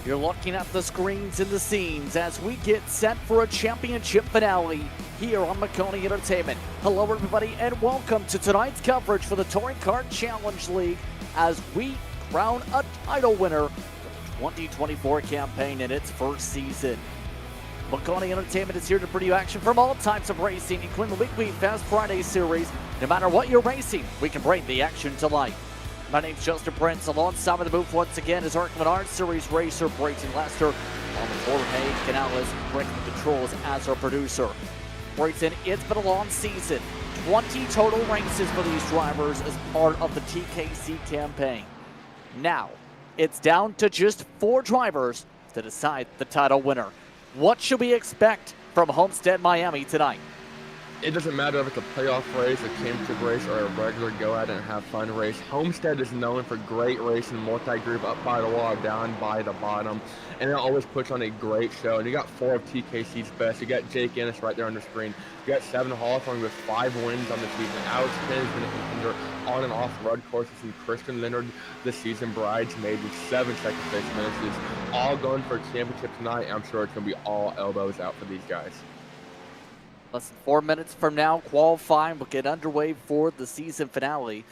You're looking at the screens and the scenes as we get set for a championship finale here on Maconi Entertainment. Hello everybody and welcome to tonight's coverage for the Touring Kart Challenge League as we crown a title winner for the 2024 campaign in its first season. Maconi Entertainment is here to bring you action from all types of racing, including the weekly Fast Friday series. No matter what you're racing, we can bring the action to life. My name's Justin Prince. Alongside of the booth once again is our Art Series racer, Brayton Lester, on the Jorge Canales, breaking the controls as our producer. Brayton, it's been a long season. 20 total races for these drivers as part of the TKC campaign. Now, it's down to just 4 drivers to decide the title winner. What should we expect from Homestead, Miami tonight? It doesn't matter if it's a playoff race, a championship race, or a regular go-out-and-have-fun race. Homestead is known for great racing, multi-group, up by the wall, down by the bottom, and it always puts on a great show. And you got 4 of TKC's best. You got Jake Ennis right there on the screen. You got 7 Hawthorne with 5 wins on the season. Alex Penn has been a contender on and off road courses, and Christian Leonard, the season bridesmaid, with 7 second-place finishes, all going for a championship tonight. I'm sure it's going to be all elbows out for these guys. Less than 4 minutes from now, qualifying will get underway for the season finale.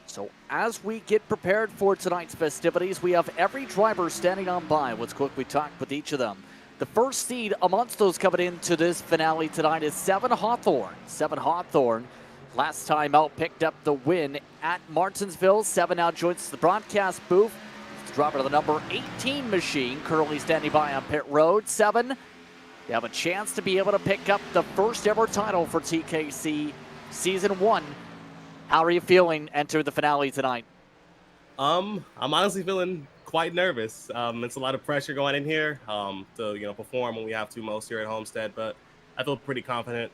So as we get prepared for tonight's festivities, we have every driver standing on by. Let's quickly talk with each of them. The first seed amongst those coming into this finale tonight is 7 Hawthorne. 7 Hawthorne, last time out, picked up the win at Martinsville. 7 now joins the broadcast booth. It's the driver of the number 18 machine, currently standing by on pit road. 7. You have a chance to be able to pick up the first ever title for TKC Season 1. How are you feeling entering the finale tonight? I'm honestly feeling quite nervous. It's a lot of pressure going in here to perform when we have to most here at Homestead, but I feel pretty confident.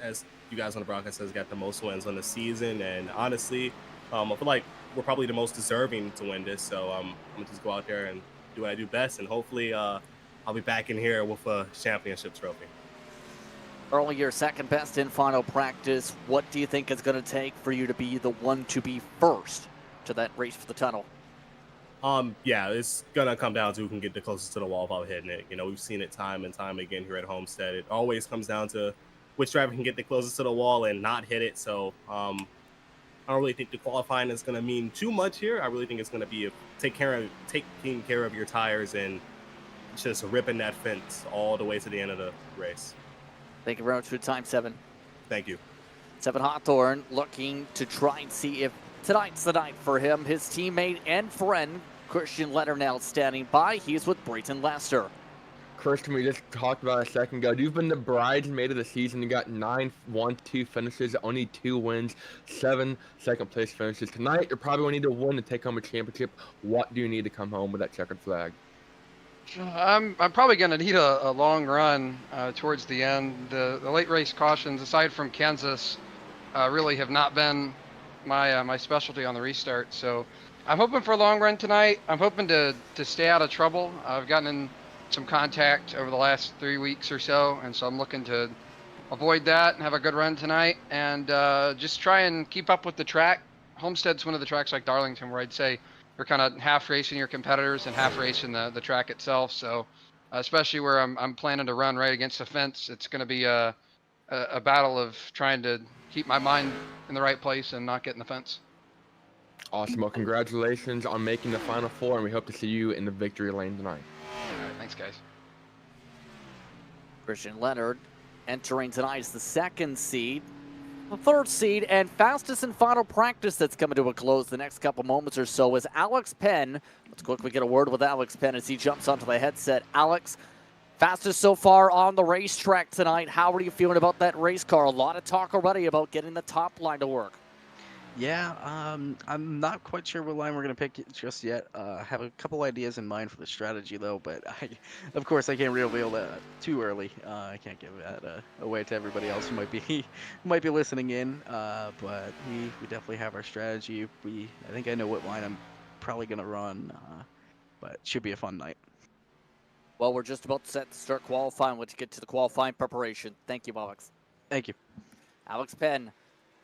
As you guys on the broadcast has got the most wins on the season, and honestly, I feel like we're probably the most deserving to win this. So I'm gonna just go out there and do what I do best, and hopefully I'll be back in here with a championship trophy. Early your second best in final practice. What do you think it's going to take for you to be the one to be first to that race for the title? Yeah, it's gonna come down to who can get the closest to the wall without hitting it. We've seen it time and time again here at Homestead. It always comes down to which driver can get the closest to the wall and not hit it. So I don't really think the qualifying is going to mean too much here. I really think it's going to be taking care of your tires and just ripping that fence all the way to the end of the race. Thank you very much for your time, 7. Thank you. 7 Hawthorne looking to try and see if tonight's the night for him. His teammate and friend, Christian Leonard, now standing by. He's with Brayton Lester. Christian, we just talked about a second ago. You've been the bridesmaid of the season. You got 9 1-2 finishes, only 2 wins, 7 second-place finishes. Tonight, you're probably going to need to win to take home a championship. What do you need to come home with that checkered flag? I'm probably going to need a long run towards the end. The late race cautions, aside from Kansas, really have not been my specialty on the restart. So I'm hoping for a long run tonight. I'm hoping to stay out of trouble. I've gotten in some contact over the last 3 weeks or so, and so I'm looking to avoid that and have a good run tonight and just try and keep up with the track. Homestead's one of the tracks like Darlington where I'd say you're kind of half racing your competitors and half racing the track itself. So especially where I'm planning to run right against the fence, it's going to be a battle of trying to keep my mind in the right place and not get in the fence. Awesome. Well, congratulations on making the Final Four, and we hope to see you in the victory lane tonight. All right, thanks, guys. Christian Leonard entering tonight as the 2nd seed. The 3rd seed and fastest in final practice that's coming to a close the next couple moments or so is Alex Penn. Let's quickly get a word with Alex Penn as he jumps onto the headset. Alex, fastest so far on the racetrack tonight. How are you feeling about that race car? A lot of talk already about getting the top line to work. Yeah, I'm not quite sure what line we're going to pick just yet. I have a couple ideas in mind for the strategy, though, but of course, I can't reveal that too early. I can't give that away to everybody else who might be listening in, but we definitely have our strategy. I think I know what line I'm probably going to run, but it should be a fun night. Well, we're just about set to start qualifying. Let's get to the qualifying preparation. Thank you, Alex. Thank you. Alex Penn,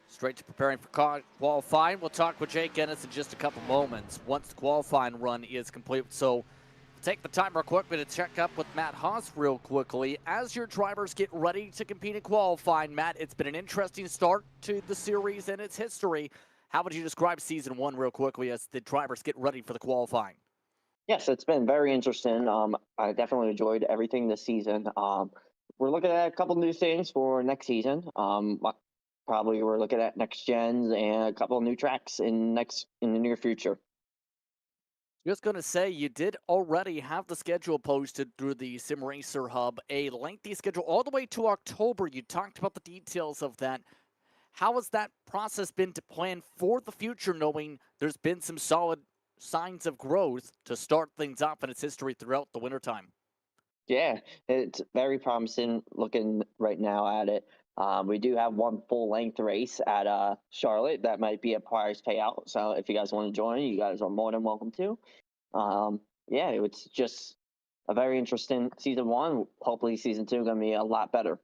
straight to preparing for qualifying. We'll talk with Jake Ennis in just a couple moments once the qualifying run is complete. So take the time real quickly to check up with Matt Haas real quickly. As your drivers get ready to compete in qualifying, Matt, it's been an interesting start to the series and its history. How would you describe season one real quickly as the drivers get ready for the qualifying? Yes, it's been very interesting. I definitely enjoyed everything this season. We're looking at a couple new things for next season. Probably we're looking at next gens and a couple of new tracks in the near future. Just going to say, you did already have the schedule posted through the Sim Racer Hub, a lengthy schedule all the way to October. You talked about the details of that. How has that process been to plan for the future, knowing there's been some solid signs of growth to start things off in its history throughout the wintertime? Yeah, it's very promising looking right now at it. We do have one full length race at Charlotte that might be a prize payout. So if you guys want to join, you guys are more than welcome to. Yeah, it's just a very interesting season one. Hopefully, season two going to be a lot better.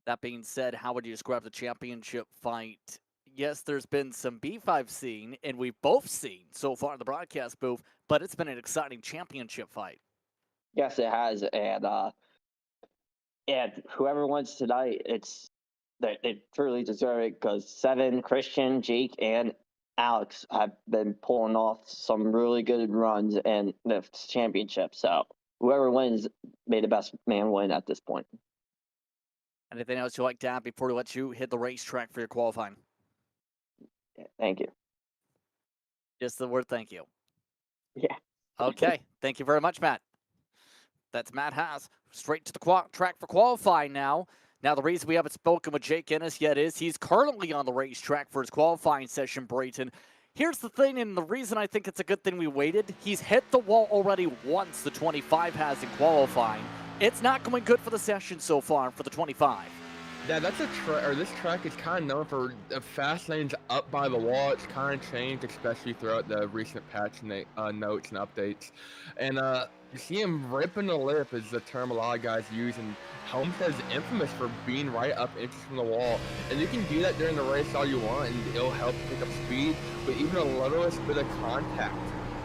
That being said, how would you describe the championship fight? Yes, there's been some beef I've seen, and we've both seen so far in the broadcast booth, but it's been an exciting championship fight. Yes, it has, and whoever wins tonight, they truly deserve it because Seven, Christian, Jake, and Alex have been pulling off some really good runs in the championship. So whoever wins, may the best man win at this point. Anything else you'd like to add before we let you hit the racetrack for your qualifying? Thank you. Just the word thank you. Yeah. Okay. Thank you very much, Matt. That's Matt Haas. Straight to the track for qualifying now. Now, the reason we haven't spoken with Jake Ennis yet is he's currently on the racetrack for his qualifying session, Brayton. Here's the thing, and the reason I think it's a good thing we waited, he's hit the wall already once, the 25 has in qualifying. It's not going good for the session so far for the 25. Yeah, that's this track is kind of known for fast lanes up by the wall. It's kind of changed, especially throughout the recent patch notes and updates. And you see him ripping the lip is the term a lot of guys use, and Homestead is infamous for being right up inches from the wall. And you can do that during the race all you want, and it'll help pick up speed. But even the littlest bit of contact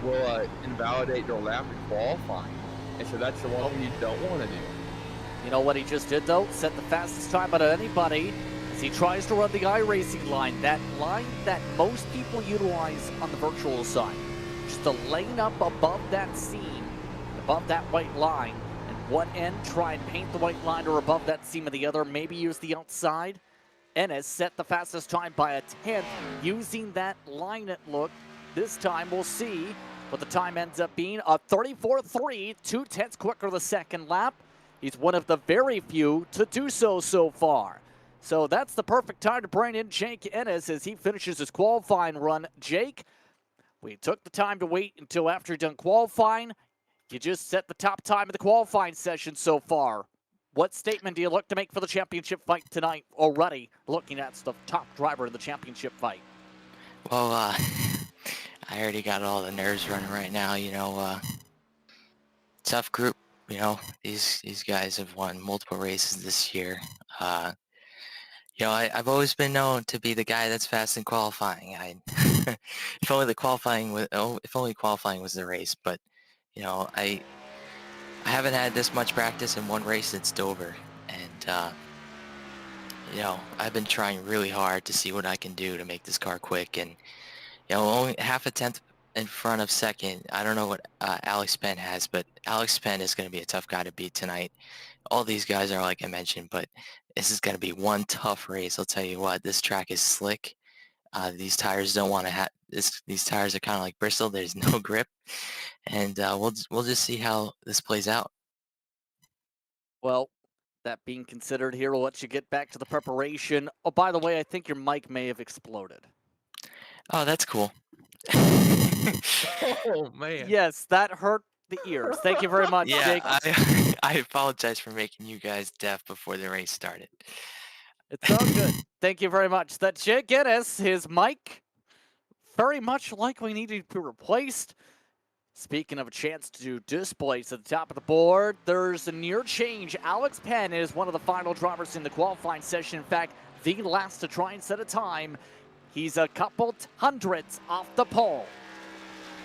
will invalidate your lap in qualifying. And so that's the one thing you don't want to do. You know what he just did, though? Set the fastest time out of anybody as he tries to run the iRacing line. That line that most people utilize on the virtual side. Just to lane up above that seam, above that white line. And one end, try and paint the white line or above that seam, and the other, maybe use the outside. Ennis set the fastest time by a 10th using that line at look. This time we'll see what the time ends up being. A 34.3, 2/10 quicker the second lap. He's one of the very few to do so far. So that's the perfect time to bring in Jake Ennis as he finishes his qualifying run. Jake, we took the time to wait until after you're done qualifying. You just set the top time of the qualifying session so far. What statement do you look to make for the championship fight tonight already, looking at the top driver in the championship fight? Well, I already got all the nerves running right now, tough group. These guys have won multiple races this year. I've always been known to be the guy that's fast in qualifying. If only qualifying was the race. But I haven't had this much practice in one race since Dover, and I've been trying really hard to see what I can do to make this car quick, and only half a tenth in front of second. I don't know what Alex Penn has, but Alex Penn is going to be a tough guy to beat tonight. All these guys are like I mentioned, but this is going to be one tough race. I'll tell you what, this track is slick. These tires don't want to have this. These tires are kind of like Bristol. There's no grip, and we'll just see how this plays out. Well, that being considered here, we'll let you get back to the preparation. Oh, by the way, I think your mic may have exploded. Oh, that's cool. Oh, man. Yes, that hurt the ears. Thank you very much, Yeah, Jake. I apologize for making you guys deaf before the race started. It's all good. Thank you very much. That Jake Ennis, his mic very much likely needed to be replaced. Speaking of a chance to displace at the top of the board, there's a near change. Alex Penn is one of the final drivers in the qualifying session. In fact, the last to try and set a time. He's a couple hundredths off the pole.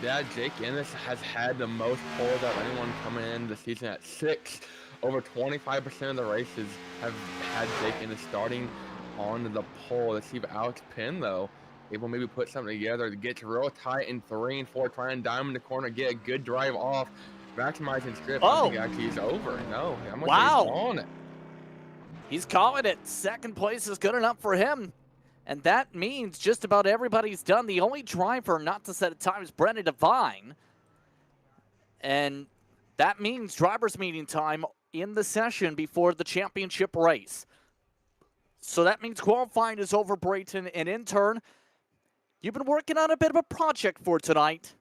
Yeah, Jake Ennis has had the most poles of anyone coming in the season at 6. Over 25% of the races have had Jake Ennis starting on the pole. Let's see if Alex Penn, though, able maybe put something together to get real tight in 3 and 4, try and dime in the corner, get a good drive off, maximizing strip. I think actually he's over. No, I'm gonna say he's on it. He's calling it. Second place is good enough for him. And that means just about everybody's done. The only driver not to set a time is Brendan Devine. And that means driver's meeting time in the session before the championship race. So that means qualifying is over, Brayton. And in turn, you've been working on a bit of a project for tonight.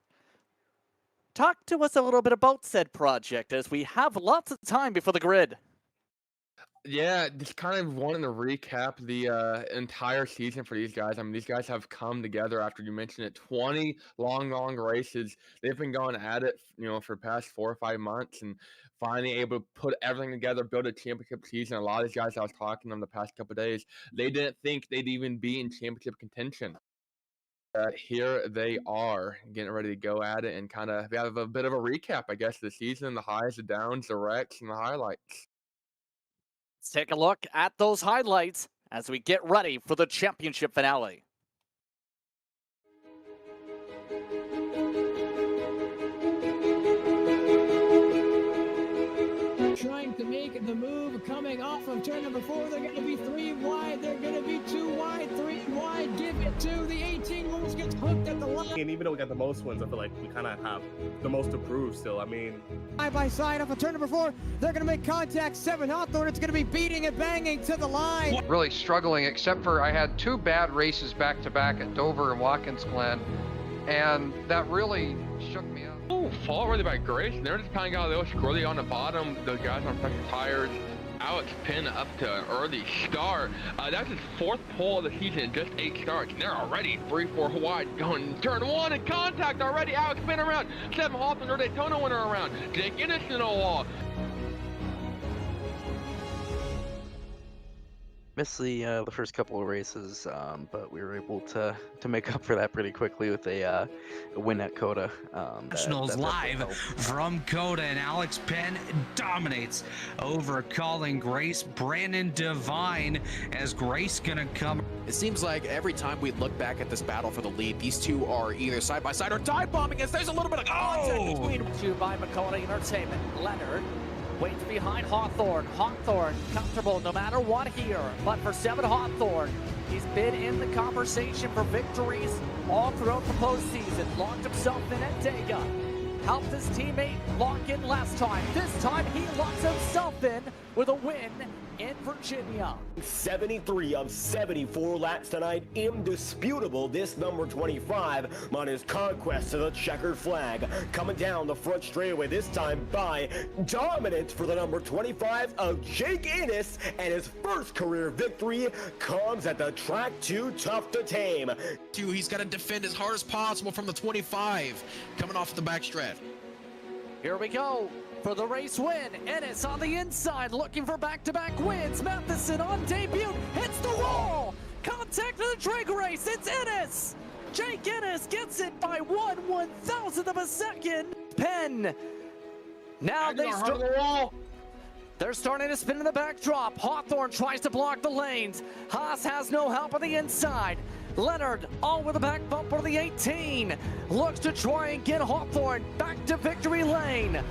Talk to us a little bit about said project as we have lots of time before the grid. Yeah, just kind of wanting to recap the entire season for these guys. I mean, these guys have come together after you mentioned it, 20 long races. They've been going at it, for the past 4 or 5 months, and finally able to put everything together, build a championship season. A lot of these guys I was talking to them the past couple of days, they didn't think they'd even be in championship contention. Here they are getting ready to go at it and kind of have a bit of a recap, I guess, of the season, the highs, the downs, the wrecks, and the highlights. Let's take a look at those highlights as we get ready for the championship finale. Trying to make the move, coming off of turn number 4. They're going to be 3 wide. They're going to be 2 wide, 3 wide. Give it to the 18 wheels. Gets hooked at the line. And even though we got the most wins, I feel like we kind of have the most to prove still. I mean, Side by side off of turn number 4. They're going to make contact. 7 Hawthorne. It's going to be beating and banging to the line. Really struggling, except for I had 2 bad races back to back at Dover and Watkins Glen, and that really shook me up. Oh, fall already by Grace. They're just kind of got a little squirrely on the bottom. The guys on fresh tires. Alex Penn up to an early start. That's his 4th pole of the season, just 8 starts. And they're already 3-4 wide going turn 1 in contact already. Alex Penn around. 7 Hawthorne or Daytona winner around. Jake Ennis in a wall. Missed the first couple of races, but we were able to make up for that pretty quickly with a win at Coda. Nationals live from Coda, and Alex Penn dominates over Colin Grace. Brandon Devine, as Grace gonna come. It seems like every time we look back at this battle for the lead, these two are either side by side or dive bombing us. There's a little bit of contact between. Two by Maconi Entertainment. Leonard waits behind Hawthorne. Hawthorne comfortable no matter what here. But for 7 Hawthorne, he's been in the conversation for victories all throughout the postseason. Locked himself in at Dega. Helped his teammate lock in last time. This time he locks himself in with a win in Virginia. 73 of 74 laps tonight. Indisputable, this number 25 on his conquest of the checkered flag. Coming down the front straightaway this time by dominance for the number 25 of Jake Ennis, and his first career victory comes at the track too tough to tame. He's got to defend as hard as possible from the 25 coming off the backstretch. Here we go for the race win. Ennis on the inside looking for back-to-back wins. Matheson on debut hits the wall. Contact to the drag race. It's Ennis. Jake Ennis gets it by 1/1000th of a second. Penn. Now they're starting to spin in the backdrop. Hawthorne tries to block the lanes. Haas has no help on the inside. Leonard all with a back bumper of the 18. Looks to try and get Hawthorne back to victory lane.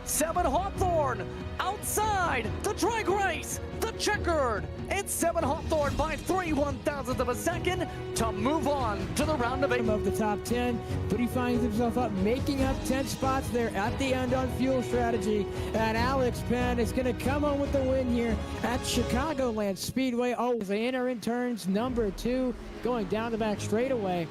7 Hawthorne outside the drag race, the checkered. It's 7 Hawthorne by 3/1000th of a second to move on to the round of 8. Of the top 10, but he finds himself up, making up 10 spots there at the end on fuel strategy. And Alex Penn is going to come on with the win here at Chicagoland Speedway. Oh, they enter in turns number 2, going down the back straightaway.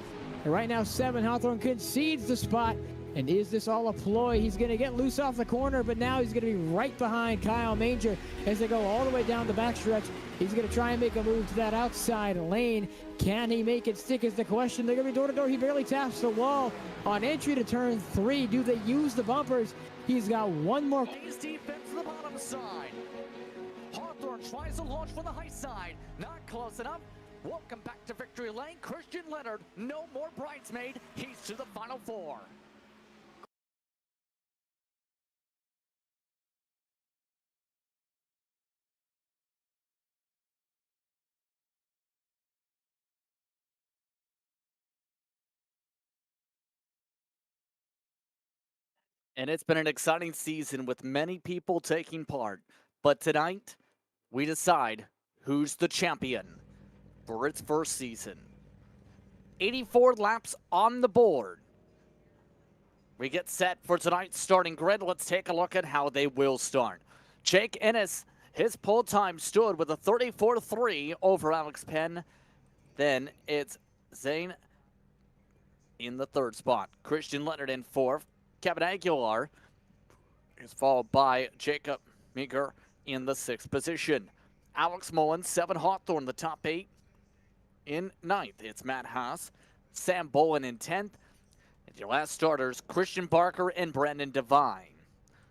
And right now, 7 Hawthorne concedes the spot And is this all a ploy? He's going to get loose off the corner, but now he's going to be right behind Kyle Manger as they go all the way down the backstretch. He's going to try and make a move to that outside lane. Can he make it stick is the question. They're going to be door to door. He barely taps the wall on entry to turn 3. Do they use the bumpers? He's got one more. He's deep into the bottom side. Hawthorne tries to launch from the high side. Not close enough. Welcome back to victory lane. Christian Leonard, no more bridesmaid. He's to the final 4. And it's been an exciting season with many people taking part. But tonight, we decide who's the champion for its first season. 84 laps on the board. We get set for tonight's starting grid. Let's take a look at how they will start. Jake Ennis, his pole time stood with a 34.3 over Alex Penn. Then it's Zane in the 3rd spot. Christian Leonard in 4th. Kevin Aguilar is followed by Jacob Meager in the 6th position. Alex Mullins, 7 Hawthorne, the top 8. In 9th, it's Matt Haas, Sam Bolin in 10th. And your last starters, Christian Barker and Brandon Devine.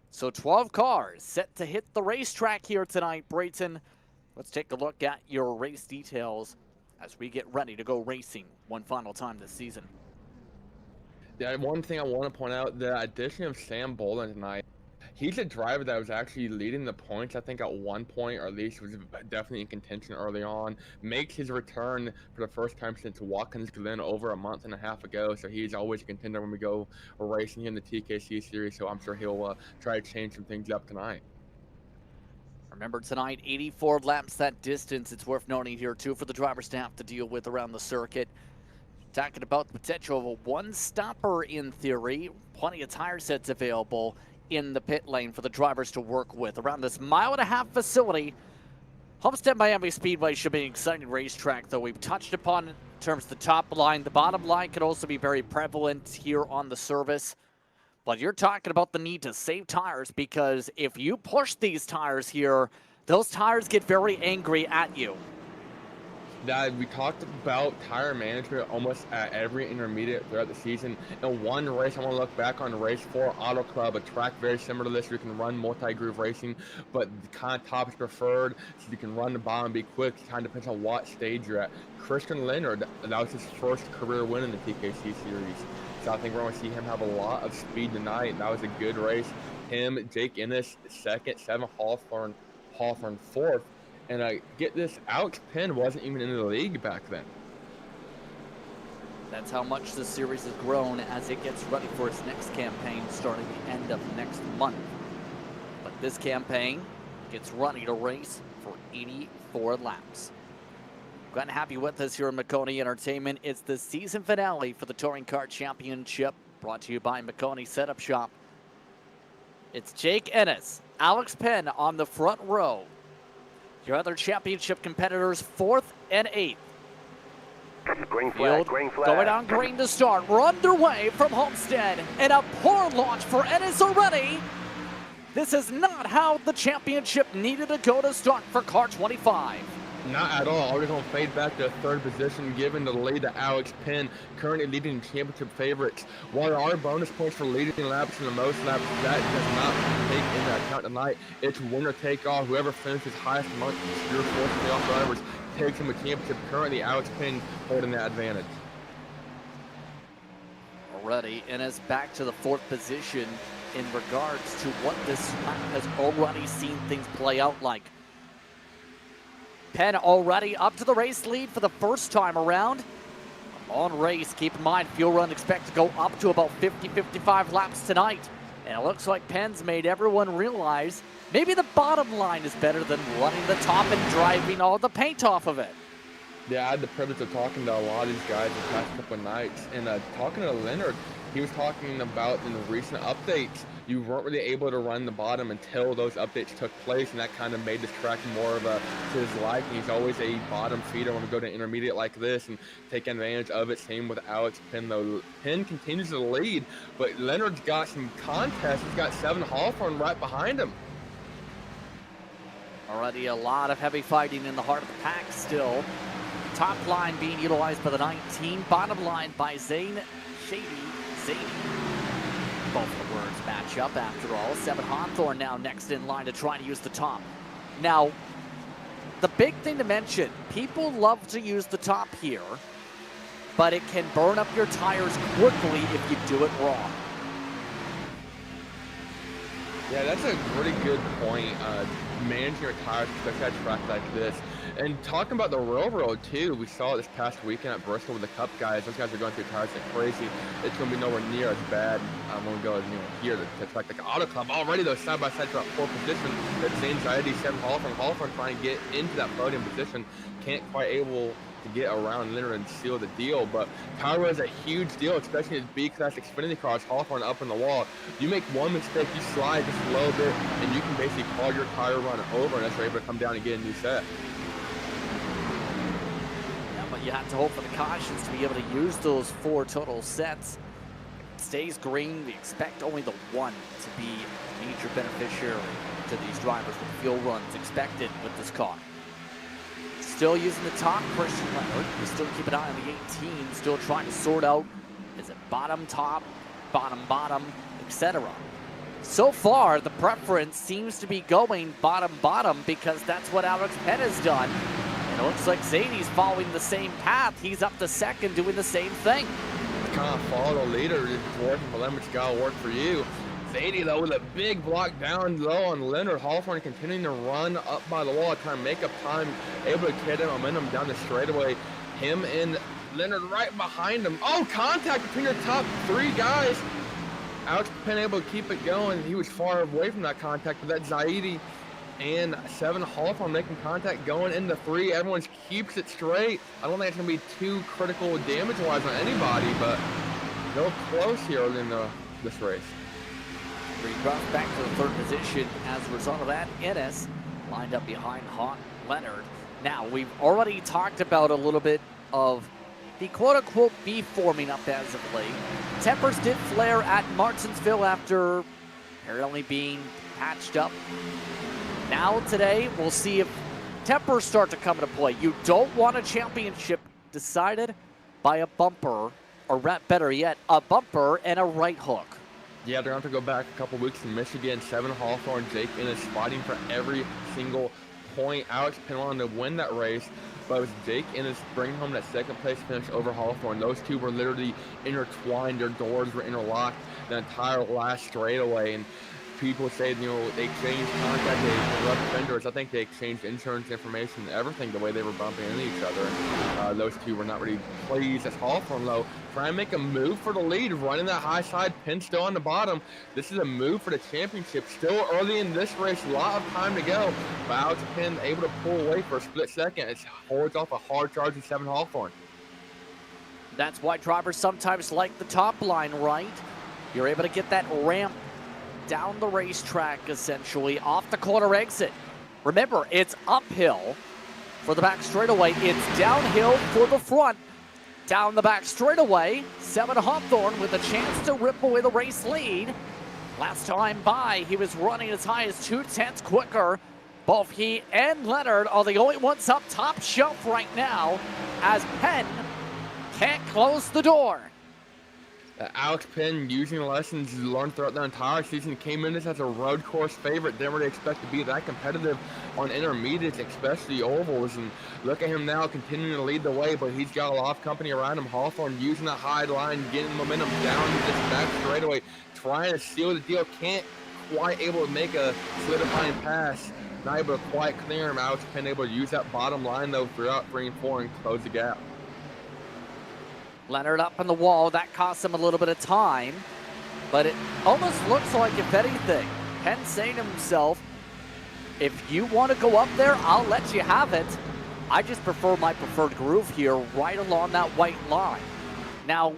So 12 cars set to hit the racetrack here tonight, Brayton. Let's take a look at your race details as we get ready to go racing one final time this season. Yeah, one thing I want to point out, the addition of Sam Bolin tonight, he's a driver that was actually leading the points, I think, at one point, or at least was definitely in contention early on. Makes his return for the first time since Watkins Glen over a month and a half ago, so he's always a contender when we go racing here in the TKC series, so I'm sure he'll try to change some things up tonight. Remember tonight, 84 laps that distance. It's worth noting here, too, for the drivers to have to deal with around the circuit. Talking about the potential of a one-stopper in theory. Plenty of tire sets available in the pit lane for the drivers to work with. Around this 1.5 mile facility, Homestead Miami Speedway should be an exciting racetrack, though we've touched upon in terms of the top line. The bottom line could also be very prevalent here on the service. But you're talking about the need to save tires, because if you push these tires here, those tires get very angry at you. That we talked about tire management almost at every intermediate throughout the season. In one race, I want to look back on race 4, Auto Club, a track very similar to this. You can run multi-groove racing, but the kind of top is preferred, so you can run the bottom, be quick. It kind of depends on what stage you're at. Christian Leonard, that was his first career win in the TKC series. So I think we're going to see him have a lot of speed tonight. That was a good race. Him, Jake Ennis, 2nd, 7 Hawthorne 4th. And get this, Alex Penn wasn't even in the league back then. That's how much the series has grown as it gets ready for its next campaign starting the end of next month. But this campaign gets ready to race for 84 laps. Glad to have you with us here in Maconi Entertainment. It's the season finale for the Touring Kart Championship, brought to you by Maconi Setup Shop. It's Jake Ennis, Alex Penn on the front row. Your other championship competitors, 4th and 8th. Green flag, green flag. Going on green to start. We're underway from Homestead. And a poor launch for Ennis already. This is not how the championship needed to go to start for car 25. Not at all. We're going to fade back to 3rd position, giving the lead to Alex Penn, currently leading championship favorites. While there are bonus points for leading laps and the most laps, that does not take into account tonight. It's winner take all. Whoever finishes highest amongst your 4th playoff drivers takes him a championship. Currently, Alex Penn holding that advantage. Already, and is back to the 4th position in regards to what this lap has already seen things play out like. Penn already up to the race lead for the first time around. On race, keep in mind, fuel run expect to go up to about 50-55 laps tonight. And it looks like Penn's made everyone realize maybe the bottom line is better than running the top and driving all the paint off of it. Yeah, I had the privilege of talking to a lot of these guys the past couple of nights. And talking to Leonard, he was talking about in the recent updates, you weren't really able to run the bottom until those updates took place, and that kind of made this track more of a to his liking. He's always a bottom feeder when we go to intermediate like this and take advantage of it. Same with Alex Penn, though. Penn continues to lead, but Leonard's got some contest. He's got 7 Hawthorne right behind him. Already a lot of heavy fighting in the heart of the pack still. Top line being utilized by the 19, bottom line by Zane Shady. Both of the words match up after all. 7 Hawthorne now next in line to try to use the top. Now, the big thing to mention, people love to use the top here, but it can burn up your tires quickly if you do it wrong. Yeah, that's a really good point. Managing your tires, especially at a track like this. And talking about the railroad too, we saw it this past weekend at Bristol with the Cup guys. Those guys are going through tires like crazy. It's going to be nowhere near as bad when we go here to track like Auto Club. Already those side-by-sides are at 4th position. That's anxiety, 7 Hawthorne trying to get into that podium position. Can't quite able to get around Leonard and seal the deal, but power is a huge deal, especially in B-Class Xfinity cars. Hawthorne up in the wall. You make one mistake, you slide just a little bit, and you can basically call your tire run over, and that's able to come down and get a new set. Yeah, but you have to hope for the cautions to be able to use those 4 total sets. It stays green. We expect only the one to be a major beneficiary to these drivers with fuel runs expected with this car. Still using the top, Christian Leonard. We still keep an eye on the 18, still trying to sort out, is it bottom, top, bottom, etc. So far, the preference seems to be going bottom, because that's what Alex Penn has done. And it looks like Zadie's following the same path. He's up to second, doing the same thing. Kind of follow the leader. It's working for them, it's got to work for you. Zadie, though, with a big block down low on Leonard. Hawthorne continuing to run up by the wall, trying to make up time, able to get him momentum down the straightaway. Him and Leonard right behind him. Oh, contact between the top 3 guys. Alex Penn able to keep it going. He was far away from that contact, but that Zaidi and 7 Hawthorne making contact going into 3. Everyone keeps it straight. I don't think it's going to be too critical damage-wise on anybody, but they're close here in this race. He drops back to the 3rd position as a result of that. Ennis lined up behind Leonard. Now, we've already talked about a little bit of the quote-unquote beef forming up as of late. Tempers did flare at Martinsville after apparently being patched up. Now, today, we'll see if tempers start to come into play. You don't want a championship decided by a bumper, or better yet, a bumper and a right hook. Yeah, they're going to have to go back a couple weeks in Michigan. 7 Hawthorne, Jake Ennis fighting for every single point. Alex Penn wanted to win that race, but it was Jake Ennis bringing home that 2nd place finish over Hawthorne. Those two were literally intertwined. Their doors were interlocked the entire last straightaway. And people say, they exchanged contact, they rubbed fenders. I think they exchanged insurance information and everything the way they were bumping into each other. Those two were not really pleased as Hawthorne, though, trying to make a move for the lead, running that high side. Penn still on the bottom. This is a move for the championship. Still early in this race, a lot of time to go. But Alex Penn able to pull away for a split second. It holds off a hard charge of 7 Hawthorne. That's why drivers sometimes like the top line, right? You're able to get that ramp down the racetrack, essentially, off the corner exit. Remember, it's uphill for the back straightaway. It's downhill for the front. Down the back straightaway, 7 Hawthorne with a chance to rip away the race lead. Last time by, he was running as high as 2/10 quicker. Both he and Leonard are the only ones up top shelf right now, as Penn can't close the door. Alex Penn, using the lessons learned throughout the entire season, came in this as a road course favorite. Didn't really expect to be that competitive on intermediates, especially ovals. And look at him now continuing to lead the way, but he's got a lot of company around him. Hawthorne using that high line, getting momentum down to this back straightaway, trying to seal the deal. Can't quite able to make a solidifying pass. Not able to quite clear him. Alex Penn able to use that bottom line, though, throughout 3 and 4 and close the gap. Leonard up on the wall. That cost him a little bit of time, but it almost looks like, if anything, Penn saying to himself, if you want to go up there, I'll let you have it. I just prefer my preferred groove here, right along that white line. Now,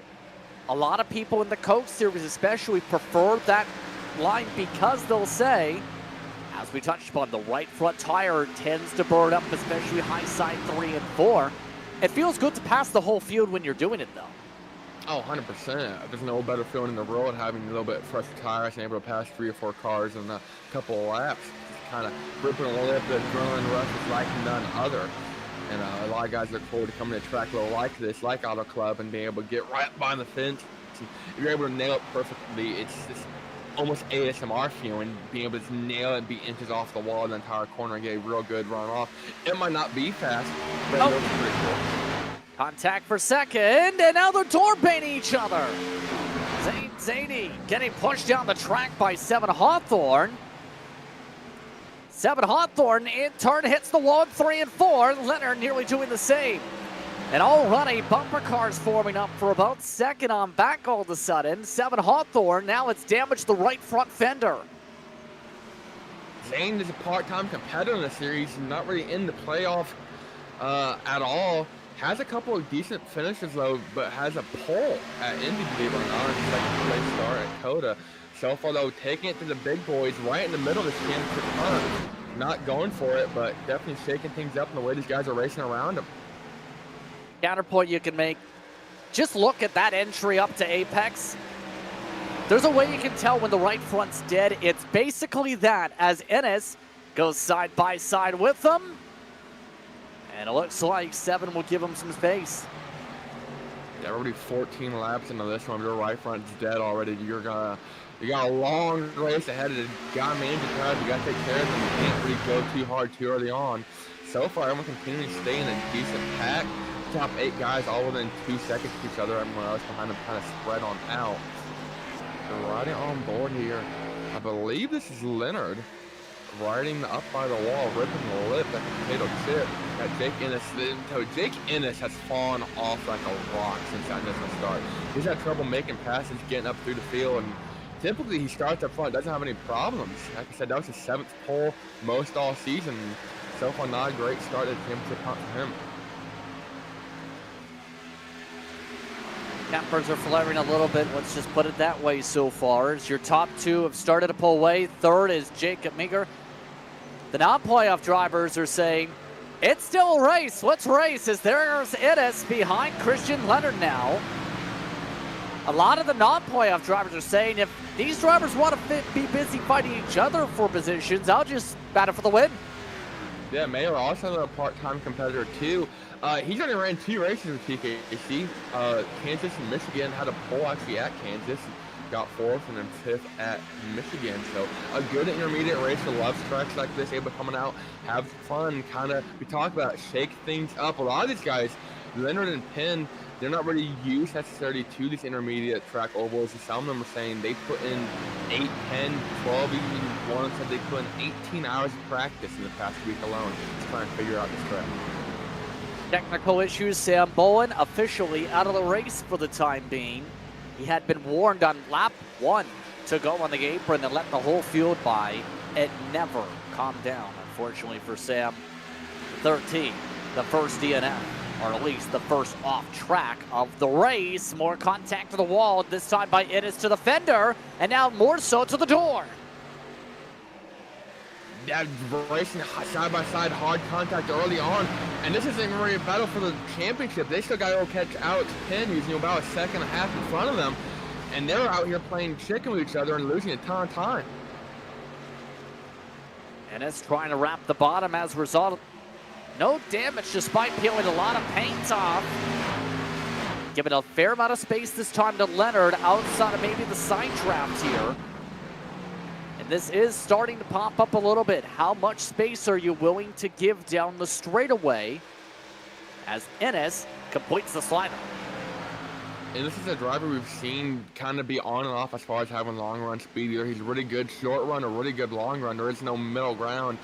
a lot of people in the Coke Series especially prefer that front line because they'll say, as we touched upon, the right front tire tends to burn up, especially high side 3 and 4. It feels good to pass the whole field when you're doing it, though. Oh, 100%. There's no better feeling in the world having a little bit fresh tires and able to pass 3 or 4 cars in a couple of laps. Just kind of ripping a lip, the adrenaline rush is like none other. And a lot of guys look forward to coming to a track like this, like Auto Club, and being able to get right behind the fence. If you're able to nail it perfectly, it's just almost ASMR feeling, being able to just nail it and be inches off the wall in the entire corner and get a real good run off. It might not be fast, but it looks pretty cool. Contact for second, and now they're door baiting each other. Zany getting pushed down the track by 7 Hawthorne. 7 Hawthorne in turn hits the wall in 3 and 4. Leonard nearly doing the same. And already bumper cars forming up for about second on back all of a sudden. 7 Hawthorne, now it's damaged the right front fender. Zane is a part-time competitor in the series, not really in the playoff at all. Has a couple of decent finishes though, but has a pole at Indy, believe it or not, in second place start at Coda. So far though, taking it to the big boys right in the middle of this championship run. Not going for it, but definitely shaking things up in the way these guys are racing around them. Counterpoint you can make, just look at that entry up to Apex. There's a way you can tell when the right front's dead. It's basically that, as Ennis goes side by side with them. And it looks like 7 will give him some space. Yeah, already 14 laps into this one. Your right front's dead already. You got a long race ahead of the guy managing cars. You got to take care of them. You can't really go too hard too early on. So far, everyone continuing to stay in a decent pack. Top 8 guys all within 2 seconds of each other. Everyone else behind them kind of spread on out. They're riding on board here. I believe this is Leonard riding up by the wall, ripping the lip like a potato chip. Got Jake Ennis. So Jake Ennis has fallen off like a rock since that initial start. He's had trouble making passes, getting up through the field, and typically he starts up front, doesn't have any problems. Like I said, that was his 7th pole, most all season. So far, not a great start at the championship hunt for him. Campers are flaring a little bit, let's just put it that way so far. As your top 2 have started to pull away. 3rd is Jacob Meager. The non-playoff drivers are saying, it's still a race, let's race, as there's Ennis behind Christian Leonard now. A lot of the non-playoff drivers are saying, if these drivers want to be busy fighting each other for positions, I'll just battle for the win. Yeah, Mayer also a part-time competitor too. He's only ran 2 races with TKC. Kansas and Michigan, had a pole actually at Kansas. Got 4th and then 5th at Michigan. So a good intermediate racer, loves tracks like this, able to come out, have fun, kind of, we talk about shake things up. A lot of these guys, Leonard and Penn, they're not really used necessarily to these intermediate track ovals. Some of them are saying they put in 8, 10, 12, even one said they put in 18 hours of practice in the past week alone to try and figure out this track. Technical issues, Sam Bowen officially out of the race for the time being. He had been warned on lap 1 to go on the apron and let the whole field by. It never calmed down, unfortunately for Sam. 13, the first DNF, or at least the first off track of the race. More contact to the wall, this time by Ennis to the fender, and now more so to the door. Yeah, racing side by side, hard contact early on, and this isn't really a battle for the championship. They still got to go catch Alex Penn, who's about a second and a half in front of them, and they're out here playing chicken with each other and losing a ton of time. Ennis trying to wrap the bottom as a result. No damage despite peeling a lot of paint off. Giving a fair amount of space this time to Leonard outside of maybe the side drafts here. And this is starting to pop up a little bit. How much space are you willing to give down the straightaway as Ennis completes the slider? And this is a driver we've seen kind of be on and off as far as having long run speed. Either he's really good short run or really good long run. There is no middle ground.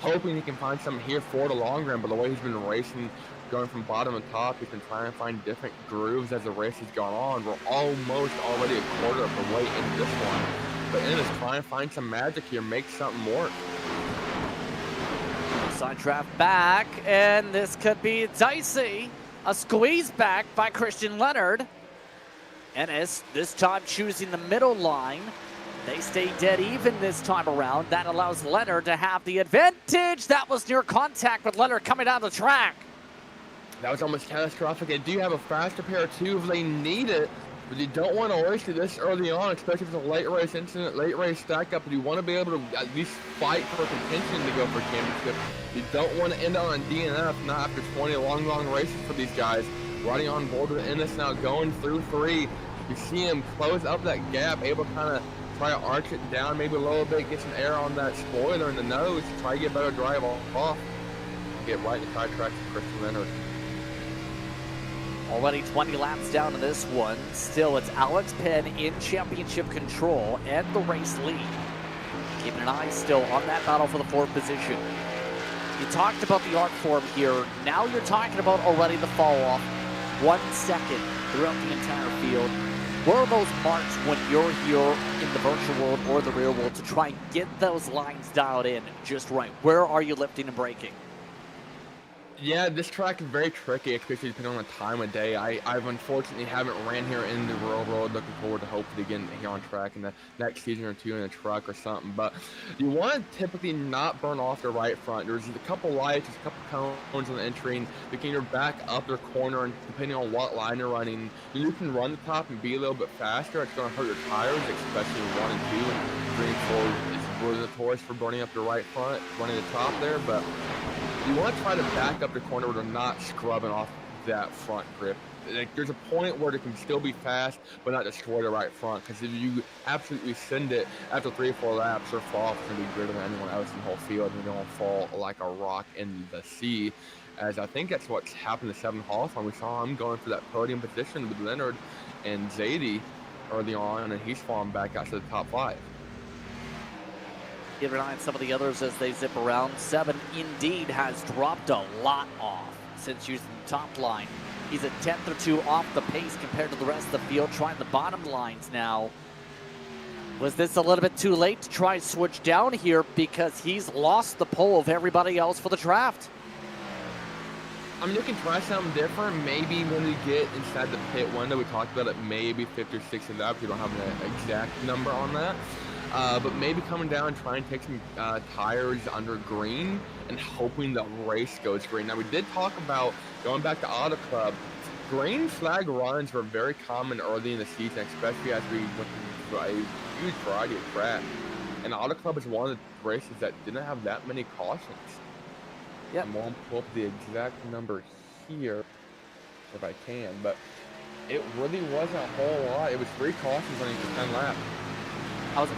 Hoping he can find something here for the long run, but the way he's been racing, going from bottom to top, he's been trying to find different grooves as the race has gone on. We're almost already a quarter of the way into this one. But Ennis trying to find some magic here, make something work. Side draft back, and this could be dicey. A squeeze back by Christian Leonard. Ennis this time choosing the middle line. They stay dead even this time around. That allows Leonard to have the advantage. That was near contact with Leonard coming down the track. That was almost catastrophic. They do have a faster pair too if they need it, but you don't want to waste it this early on, especially if it's a late race incident, late race stack up, and you want to be able to at least fight for contention to go for a championship. You don't want to end on a DNF, not after 20 long races for these guys. Riding on board with Ennis now, going through 3. You see him close up that gap, able to kind of try to arch it down maybe a little bit, get some air on that spoiler in the nose, try to get better drive off. Get right in the tire tracks of Christian Leonard. Already 20 laps down to this one. Still, it's Alex Penn in championship control and the race lead. Keeping an eye still on that battle for the 4th position. You talked about the art form here. Now you're talking about already the fall off. 1 second throughout the entire field. Where are those marks when you're here in the virtual world or the real world to try and get those lines dialed in just right? Where are you lifting and braking? Yeah, this track is very tricky, especially depending on the time of day. I've unfortunately haven't ran here in the real world. Looking forward to hopefully getting here on track in the next season or 2 in a truck or something. But you want to typically not burn off the right front. There's a couple lights, there's a couple cones on the entry, and you can either back up their corner, and depending on what line you're running, you can run the top and be a little bit faster. It's going to hurt your tires, especially 1 and 2, and 3 and 4 is really notorious for burning up the right front, running the top there, but you want to try to back up the corner where they're not scrubbing off that front grip. Like, there's a point where they can still be fast, but not destroy the right front. Because if you absolutely send it after 3 or 4 laps, their fall off is going to be greater than anyone else in the whole field, and they're going to fall like a rock in the sea. As I think that's what's happened to 7 Hawthorne. We saw him going for that podium position with Leonard and Zadie early on, and he's falling back out to the top 5. Keep an eye on some of the others as they zip around. 7 indeed has dropped a lot off since using the top line. He's a 10th or 2 off the pace compared to the rest of the field, trying the bottom lines now. Was this a little bit too late to try and switch down here because he's lost the pole of everybody else for the draft? I mean, you can try something different. Maybe when we get inside the pit window, we talked about it, maybe 50 or 60 laps. We don't have an exact number on that. But maybe coming down and trying to take some tires under green and hoping the race goes green. Now, we did talk about, going back to Auto Club, green flag runs were very common early in the season, especially as we went through a huge variety of crap. And Auto Club is one of the races that didn't have that many cautions. Yep. I won't pull up the exact number here if I can, but it really wasn't a whole lot. It was 3 cautions running for 10 laps. I was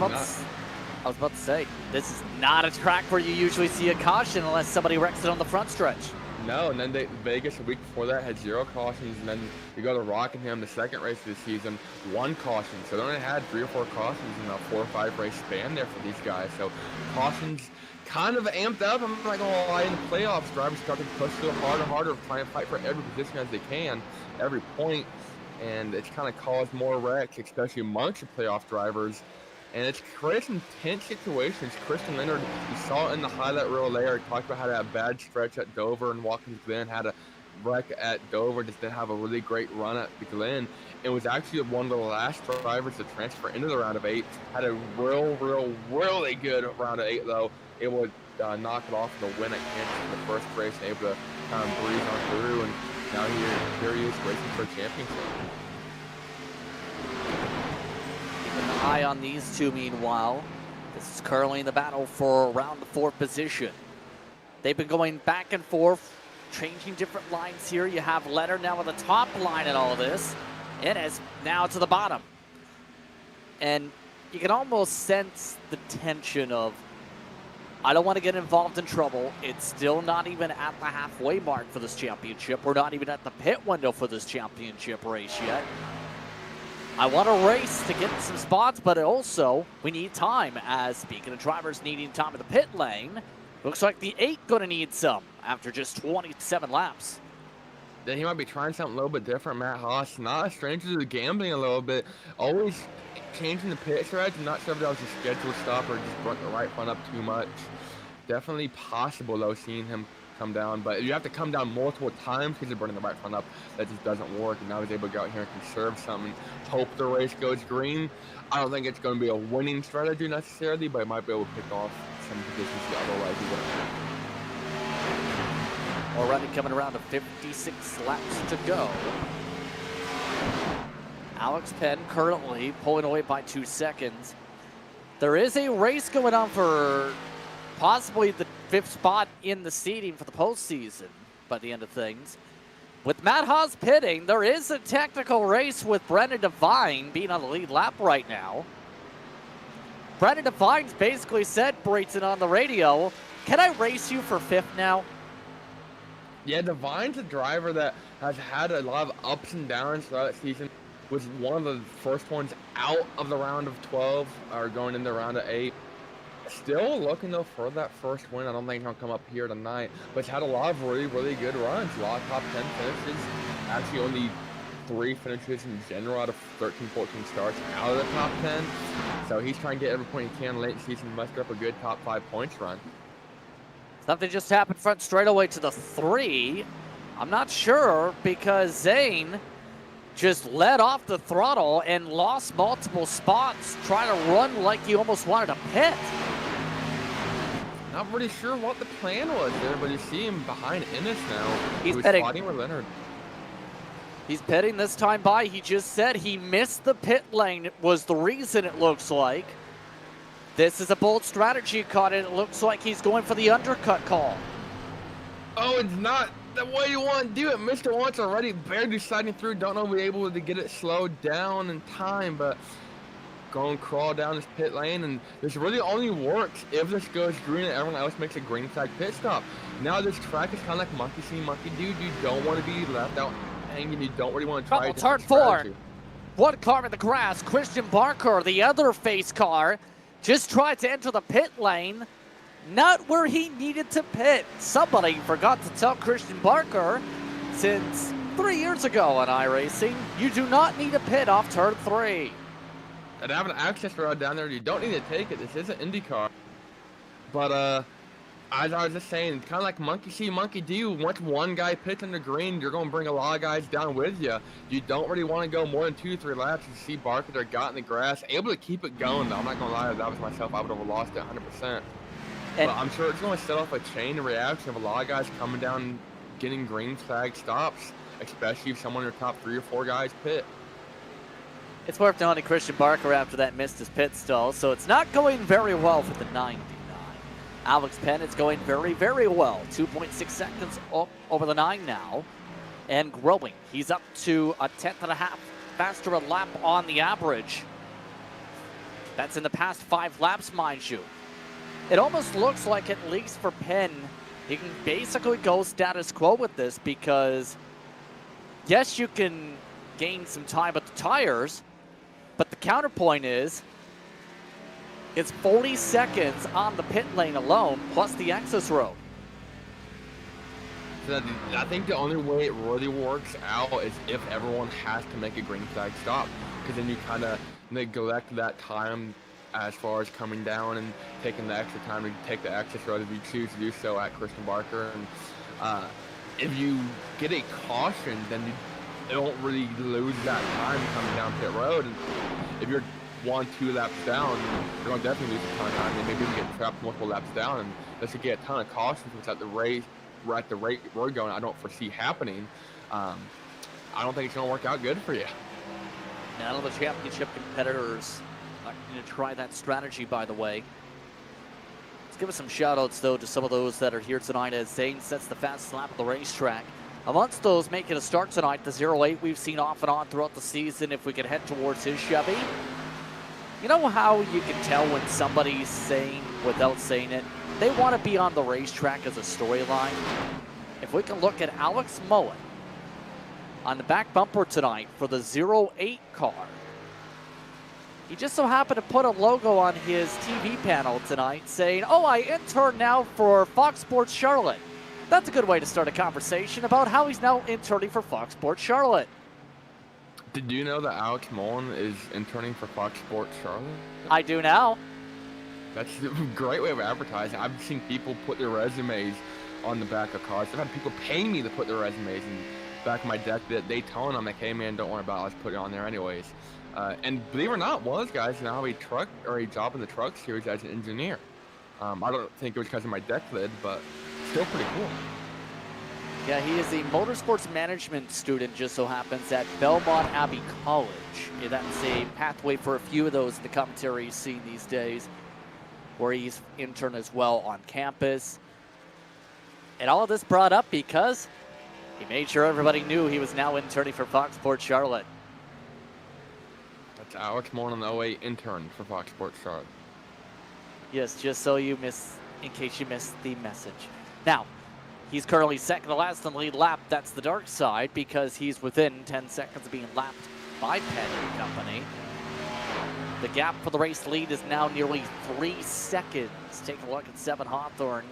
about to say, this is not a track where you usually see a caution unless somebody wrecks it on the front stretch. No, and then Vegas a week before that had 0 cautions, and then you go to Rockingham, the second race of the season, 1 caution. So they only had 3 or 4 cautions in a 4 or 5 race span there for these guys. So cautions kind of amped up. I'm like, oh, in the playoffs, drivers start to push a little harder, try and fight for every position as they can, every point, and it's kind of caused more wrecks, especially amongst the playoff drivers. And it's created some tense situations. Christian Leonard, you saw it in the highlight reel there. He talked about how to have a bad stretch at Dover and Watkins Glen, had a wreck at Dover, just didn't have a really great run at the Glen. It was actually one of the last drivers to transfer into the round of 8. Had a really good round of 8 though. Able to knock it off in the win at Kansas in the first race, and able to kind of breeze on through. And now here he is racing for a championship. Keeping an eye on these two meanwhile. This is currently in the battle for around the 4th position. They've been going back and forth, changing different lines here. You have Leonard now on the top line in all of this. Inez now to the bottom. And you can almost sense the tension of, I don't want to get involved in trouble. It's still not even at the halfway mark for this championship. We're not even at the pit window for this championship race yet. I want to race to get some spots, but also we need time. As speaking of drivers needing time in the pit lane, looks like the 8 going to need some after just 27 laps. Then he might be trying something a little bit different. Matt Haas, not a stranger to the gambling a little bit. Always changing the pit strategy. I'm not sure if that was a scheduled stop or just brought the right front up too much. Definitely possible though, seeing him come down, but you have to come down multiple times because you're burning the right front up. That just doesn't work, and now he's able to go out here and conserve something, hope the race goes green. I don't think it's going to be a winning strategy necessarily, but it might be able to pick off some positions that otherwise he wouldn't have. Already coming around to 56 laps to go. Alex Penn currently pulling away by 2 seconds. There is a race going on for possibly the 5th spot in the seeding for the postseason by the end of things. With Matt Haas pitting, there is a technical race with Brendan Devine being on the lead lap right now. Brendan Devine's basically said, Brayton, on the radio, can I race you for 5th now? Yeah, Devine's a driver that has had a lot of ups and downs throughout the season. Was one of the first ones out of the round of 12 or going in the round of 8. Still looking though for that first win. I don't think he'll come up here tonight, but he's had a lot of really, really good runs. A lot of top 10 finishes. Actually only 3 finishes in general out of 13, 14 starts out of the top 10. So he's trying to get every point he can late in the season, muster up a good top 5 points run. Something just happened front straightaway to the 3. I'm not sure because Zane just let off the throttle and lost multiple spots, trying to run like he almost wanted to pit. Not really sure what the plan was there, but you see him behind Ennis now. He's pitting. pitting With Leonard. He's pitting this time by. He just said he missed the pit lane was the reason, it looks like. This is a bold strategy caught in. It looks like he's going for the undercut call. Oh, it's not the way you want to do it. Mr. Wants already barely sliding through. Don't know if we're able to get it slowed down in time, but going crawl down this pit lane, and this really only works if this goes green and everyone else makes a green flag pit stop. Now this track is kind of like monkey see, monkey do. You don't want to be left out hanging. You don't really want to try turn 4. One car in the grass. Christian Barker, the other face car, just tried to enter the pit lane. Not where he needed to pit. Somebody forgot to tell Christian Barker since 3 years ago on iRacing, you do not need a pit off turn 3. And have an access road down there, you don't need to take it. This isn't IndyCar. But as I was just saying, kind of like monkey see, monkey do. Once one guy pits in the green, you're going to bring a lot of guys down with you. You don't really want to go more than 2 or 3 laps. You see Barker there got in the grass, able to keep it going though. I'm not going to lie, if that was myself, I would have lost it 100%. But I'm sure it's going to set off a chain reaction of a lot of guys coming down, getting green flag stops, especially if someone in your top 3 or 4 guys pit. It's worth noting Christian Barker after that missed his pit stall, so it's not going very well for the 99. Alex Penn is going very, very well. 2.6 seconds over the 9 now, and growing. He's up to a 10.5 faster a lap on the average. That's in the past 5 laps, mind you. It almost looks like, at least for Penn, he can basically go status quo with this because, yes, you can gain some time with the tires, but the counterpoint is it's 40 seconds on the pit lane alone, plus the access road. So I think the only way it really works out is if everyone has to make a green flag stop, because then you kind of neglect that time as far as coming down and taking the extra time to take the access road if you choose to do so at Christian Barker. And if you get a caution, then you don't really lose that time coming down pit road. And if you're 1-2 laps down, you're going to definitely lose a ton of time, and maybe even get trapped multiple laps down. And unless you get a ton of cautions without the race, right at the rate we're going, I don't foresee happening. I don't think it's going to work out good for you. None of the championship competitors are going to try that strategy, by the way. Let's give us some shout-outs, though, to some of those that are here tonight as Zane sets the fastest lap of the racetrack. Amongst those making a start tonight, the 08 we've seen off and on throughout the season. If we could head towards his Chevy. You know how you can tell when somebody's saying, without saying it, they want to be on the racetrack as a storyline? If we can look at Alex Mullen on the back bumper tonight for the 08 car. He just so happened to put a logo on his TV panel tonight saying, oh, I intern now for Fox Sports Charlotte. That's a good way to start a conversation about how he's now interning for Fox Sports Charlotte. Did you know that Alex Mullen is interning for Fox Sports Charlotte? I do now. That's a great way of advertising. I've seen people put their resumes on the back of cars. I've had people pay me to put their resumes in back of my deck that they tell I'm like, hey man, don't worry about it, let's put it on there anyways. And believe it or not, one of those guys now have a job in the truck series as an engineer. I don't think it was because of my deck lid, but still pretty cool. Yeah, he is a motorsports management student, just so happens, at Belmont Abbey College. Yeah, that's a pathway for a few of those in the commentary scene these days, where he's intern as well on campus. And all of this brought up because he made sure everybody knew he was now interning for Fox Sports Charlotte. That's Alex Moore, an 08 intern for Fox Sports Charlotte. Yes, just so you in case you missed the message. Now, he's currently second to last on the lead lap. That's the dark side because he's within 10 seconds of being lapped by Penn and company. The gap for the race lead is now nearly 3 seconds. Take a look at 7 Hawthorne.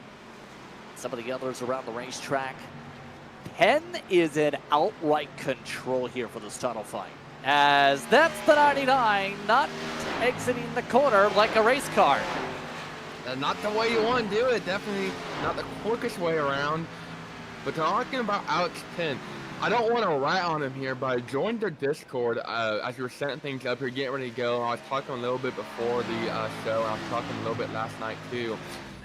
Some of the others around the racetrack. Penn is in outright control here for this tunnel fight, as that's the 99 not exiting the corner like a race car. Not the way you want to do it. Definitely not the quickest way around. But talking about Alex Penn, I don't want to rat on him here, but I joined their Discord as we were setting things up here, getting ready to go. I was talking a little bit before the show, and I was talking a little bit last night too.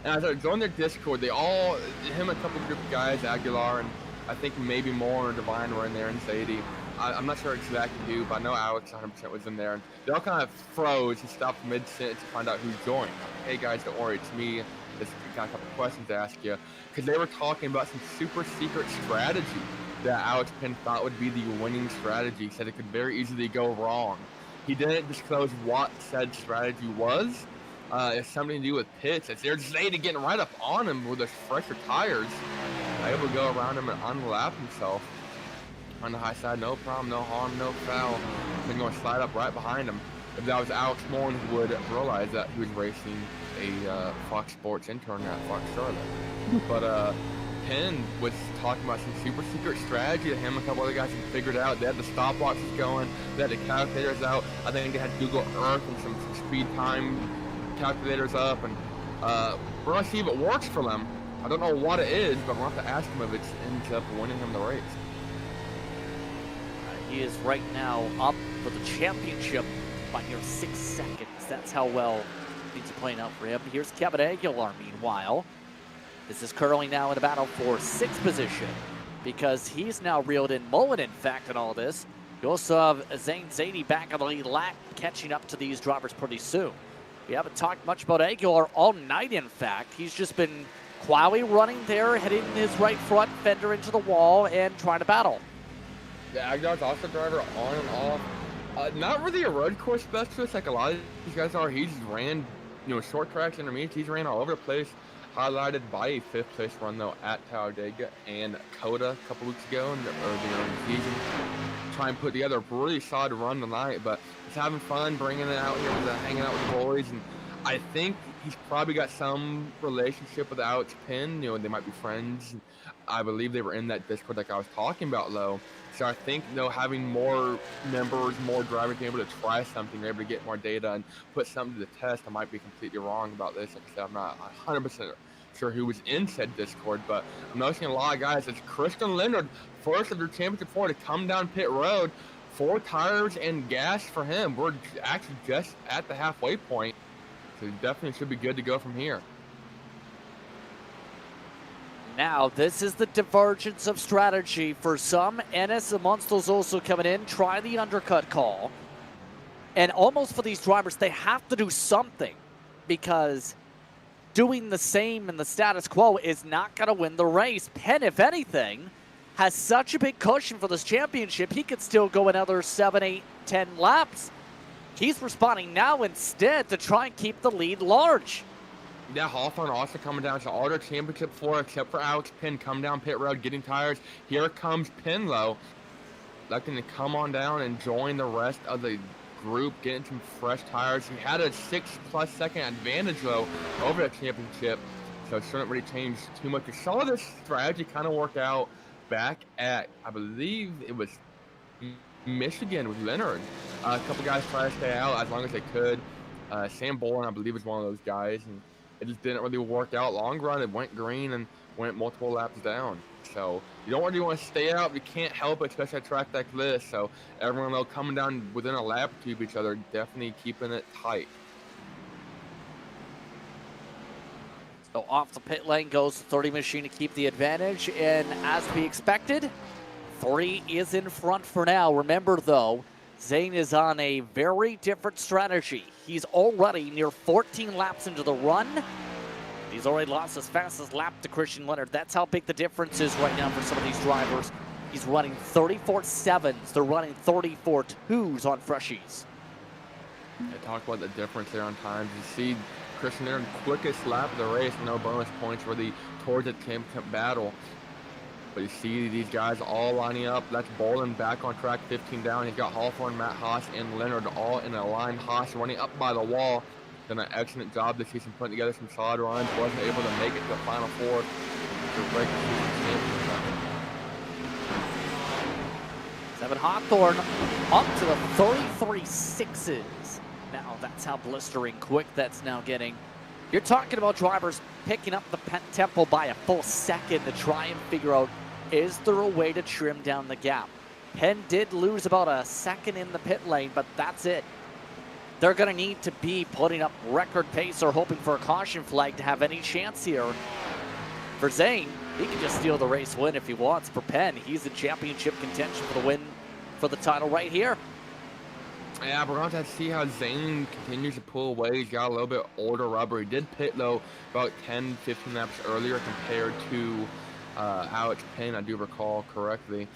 And as I joined their Discord, him and a couple group of guys, Aguilar, and I think maybe more or Divine were in there, and Sadie. I'm not sure exactly who, but I know Alex 100% was in there. And they all kind of froze and stopped mid-sentence to find out who joined. Hey guys, don't worry, it's me. Just got a couple questions to ask you. Because they were talking about some super secret strategy that Alex Penn thought would be the winning strategy. Said it could very easily go wrong. He didn't disclose what said strategy was. It's something to do with pits. It's they're just getting right up on him with those fresher tires. Able to go around him and unlap himself. On the high side, no problem, no harm, no foul. Then going to slide up right behind him. If that was Alex Moore, he would realize that he was racing a Fox Sports intern at Fox Charlotte. But Penn was talking about some super secret strategy that him and a couple other guys had figured out. They had the stopwatches going, they had the calculators out. I think they had Google Earth and some speed time calculators up. And we're going to see if it works for them. I don't know what it is, but we'll have to ask him if it ends up winning him the race. He is right now up for the championship by near 6 seconds. That's how well things are playing out for him. Here's Kevin Aguilar, meanwhile. This is currently now in a battle for 6th position because he's now reeled in Mullen, in fact, in all this. You also have Zane Zadie back on the lead lap, catching up to these drivers pretty soon. We haven't talked much about Aguilar all night, in fact. He's just been quietly running there, heading his right front fender into the wall and trying to battle. Yeah, Aguilar's also a driver on and off. Not really a road course specialist like a lot of these guys are. He's ran, short tracks, intermediates. He's ran all over the place. Highlighted by a 5th place run though at Talladega and Coda a couple weeks ago in the season. Try and put together a really solid run tonight, but he's having fun, bringing it out here, hanging out with the boys, and I think he's probably got some relationship with Alex Penn. They might be friends. I believe they were in that Discord like I was talking about, though. So I think, having more members, more drivers being able to try something, they're able to get more data and put something to the test. I might be completely wrong about this. Like I said, I'm not 100% sure who was in said Discord, but I'm noticing a lot of guys. It's Christian Leonard, first of their championship 4 to come down pit road. 4 tires and gas for him. We're actually just at the halfway point. So definitely should be good to go from here. Now, this is the divergence of strategy for some. Ennis amongst those also coming in, try the undercut call. And almost for these drivers, they have to do something because doing the same in the status quo is not going to win the race. Penn, if anything, has such a big cushion for this championship, he could still go another 7, 8, 10 laps. He's responding now instead to try and keep the lead large. Yeah, Hawthorne also coming down to all their championship 4 except for Alex Penn. Come down pit road, getting tires. Here comes Penn, though. Looking to come on down and join the rest of the group, getting some fresh tires. He had a 6+ second advantage, though, over that championship. So it shouldn't really change too much. We saw this strategy kind of work out back at, I believe it was Michigan with Leonard. A couple guys tried to stay out as long as they could. Sam Boland, I believe, was one of those guys. And it just didn't really work out long run. It went green, and went multiple laps down. So you don't really want to stay out, but you can't help it, especially at a track like this. So everyone though coming down within a lap or two of each other, definitely keeping it tight. So off the pit lane goes the 30 machine to keep the advantage, and as we expected, 30 is in front for now. Remember though, Zane is on a very different strategy. He's already near 14 laps into the run. He's already lost his fastest lap to Christian Leonard. That's how big the difference is right now for some of these drivers. He's running 34.7s. They're running 34.2s on freshies. I talked about the difference there on times. You see Christian Leonard quickest lap of the race, no bonus points for the towards the championship battle. But you see these guys all lining up. That's Bolin back on track, 15 down. He's got Hawthorne, Matt Haas, and Leonard all in a line. Haas running up by the wall. Done an excellent job this season putting together some solid runs. Wasn't able to make it to the final four to break the season championship. Seven Hawthorne up to the 33.6s. Now that's how blistering quick that's now getting. You're talking about drivers picking up the tempo by a full second to try and figure out, is there a way to trim down the gap? Penn did lose about a second in the pit lane, but that's it. They're going to need to be putting up record pace or hoping for a caution flag to have any chance here. For Zane, he can just steal the race win if he wants. For Penn, he's in championship contention for the win for the title right here. Yeah, we're going to have to see how Zane continues to pull away. He's got a little bit older rubber. He did pit, though, about 10, 15 laps earlier compared to Alex Penn, I do recall correctly.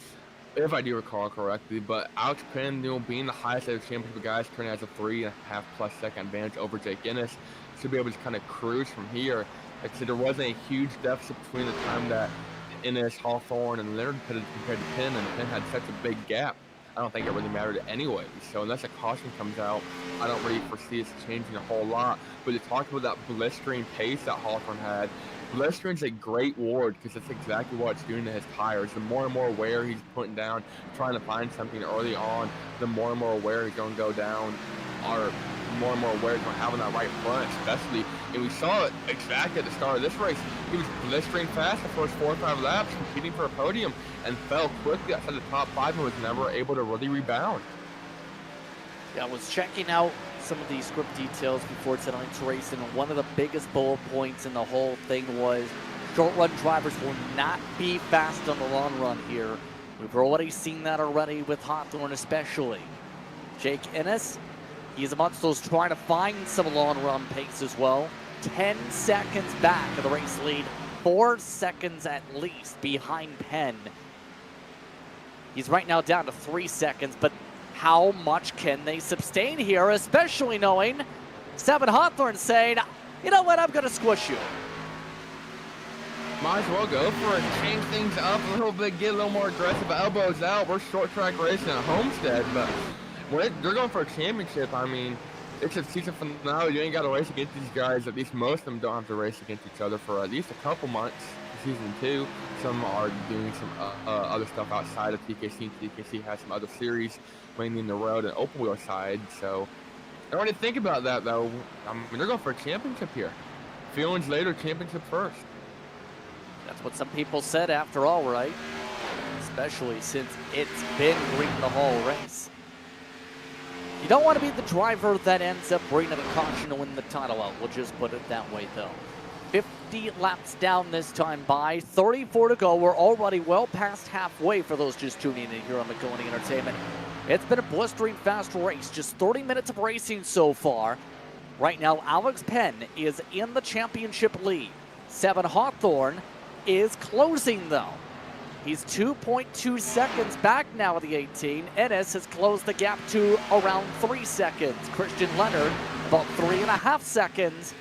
If I do recall correctly, but Alex Penn, being the highest of the championship guys, currently has a 3.5+ second advantage over Jake Ennis. Should be able to kind of cruise from here. Like I said, there wasn't a huge deficit between the time that Ennis, Hawthorne, and Leonard pitted compared to Penn, and Penn had such a big gap. I don't think it really mattered anyway. So unless a caution comes out, I don't really foresee it changing a whole lot. But to talk about that blistering pace that Hawthorne had, blistering's a great ward because that's exactly what it's doing to his tires. The more and more wear he's putting down, trying to find something early on, the more and more wear he's going to go down, or more and more wear he's going to have on that right front, especially. And we saw it exactly at the start of this race. He was blistering fast the first 4 or 5 laps, competing for a podium, and fell quickly outside the top 5 and was never able to really rebound. Yeah, I was checking out some of these script details before tonight's race, and one of the biggest bullet points in the whole thing was short run drivers will not be fast on the long run here. We've already seen that already with Hawthorne especially. Jake Ennis, he's amongst those trying to find some long run pace as well. 10 seconds back of the race lead, 4 seconds at least behind Penn. He's right now down to 3 seconds, but how much can they sustain here, especially knowing 7 Hawthorne saying, you know what, I'm going to squish you. Might as well go for it, change things up a little bit, get a little more aggressive, elbows out. We're short track racing at Homestead, but when they're going for a championship, I mean, it's a season finale. You ain't got to race against these guys. At least most of them don't have to race against each other for at least a couple months. Season 2, some are doing some other stuff outside of TKC. TKC has some other series, mainly in the road and open wheel side. So I don't really think about that though. I mean, they're going for a championship here. Feelings later, championship first. That's what some people said after all, right? Especially since it's been green the whole race. You don't want to be the driver that ends up bringing a caution to win the title out. We'll just put it that way though. 50 laps down this time by 34 to go. We're already well past halfway for those just tuning in here on Maconi Entertainment. It's been a blistering fast race, just 30 minutes of racing so far. Right now, Alex Penn is in the championship lead. 7 Hawthorne is closing though. He's 2.2 seconds back now of the 18. Ennis has closed the gap to around 3 seconds. Christian Leonard about 3.5 seconds.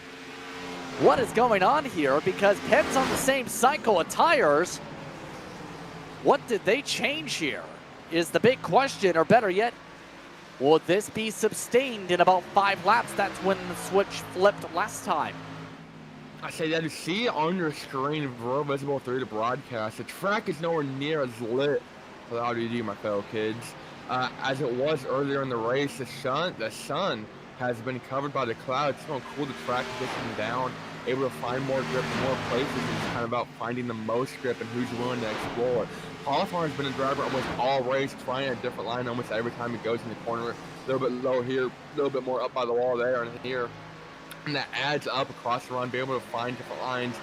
What is going on here? Because Penn's on the same cycle of tires. What did they change here is the big question, or better yet, will this be sustained in about 5 laps? That's when the switch flipped last time. I say that you see on your screen, real visible through the broadcast, the track is nowhere near as lit for the RDD, my fellow kids, as it was earlier in the race. The sun has been covered by the clouds. It's going to cool the track condition down able to find more grip in more places. It's kind of about finding the most grip and who's willing to explore. Hawthorne's been a driver almost all race, trying a different line almost every time he goes in the corner. A little bit low here, a little bit more up by the wall there and here. And that adds up across the run, be able to find different lines,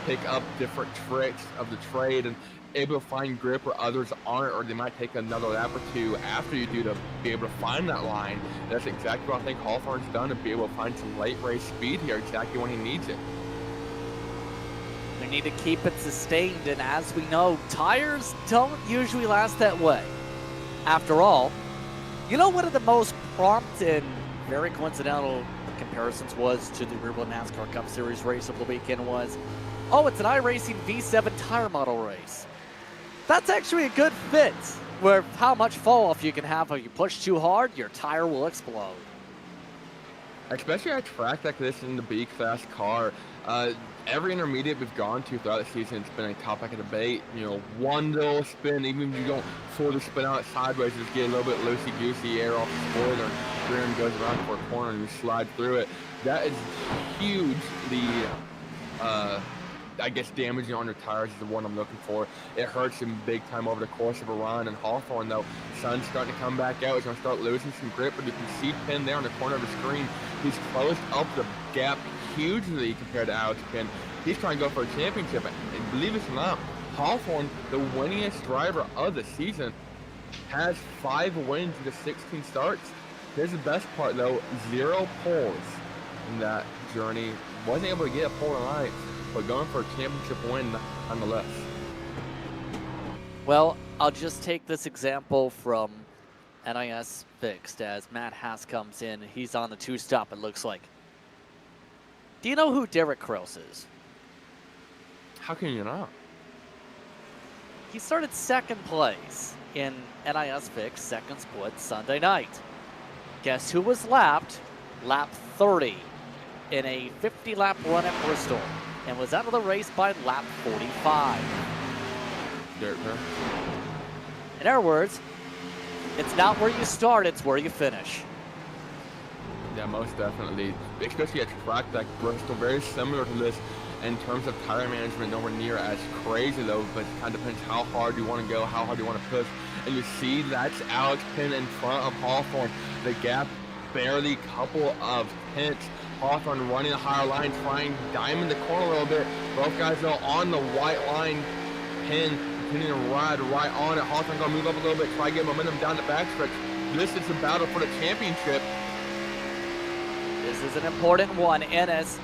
pick up different tricks of the trade, and able to find grip where others aren't, or they might take another lap or two after you do to be able to find that line. That's exactly what I think Hawthorne's done, to be able to find some late race speed here exactly when he needs it. They need to keep it sustained, and as we know, tires don't usually last that way. After all, you know, one of the most prompt and very coincidental comparisons was to the real NASCAR Cup Series race of the weekend was, oh, it's an iRacing V7 tire model race. That's actually a good fit, where how much fall off you can have if you push too hard, your tire will explode. Especially at a track like this in the B-Class car. Every intermediate we've gone to throughout the season, it's been a topic of debate. You know, one little spin, even if you don't fully spin out sideways, just get a little bit loosey-goosey, air off the spoiler, rear end goes around for a corner and you slide through it. That is hugely, I guess, damaging on your tires is the one I'm looking for. It hurts him big time over the course of a run. And Hawthorne, though, sun's starting to come back out. He's going to start losing some grip, but you can see Penn there on the corner of the screen. He's closed up the gap hugely compared to Alex Penn. He's trying to go for a championship, and believe it or not, Hawthorne, the winningest driver of the season, has 5 wins in the 16 starts. Here's the best part, though: 0 poles in that journey. Wasn't able to get a pole tonight, but going for a championship win nonetheless. Well, I'll just take this example from NIS Fixed as Matt Haas comes in. He's on the 2-stop, it looks like. Do you know who Derek Krause is? How can you not? He started 2nd place in NIS Fixed second split Sunday night. Guess who was lapped? Lap 30 in a 50-lap run at Bristol, and was out of the race by lap 45. Derek Krause. In other words, it's not where you start, it's where you finish. Yeah, most definitely. Especially at a track like Bristol, very similar to this in terms of tire management, nowhere near as crazy though, but it kind of depends how hard you want to go, how hard you want to push. And you see that's Alex Penn in front of Hawthorne. The gap barely couple of tenths. Hawthorne running a higher line, trying diamond the corner a little bit. Both guys though on the white line. Penn continuing to ride right on it. Hawthorne gonna move up a little bit, try to get momentum down the backstretch. This is a battle for the championship. This is an important one. Ennis.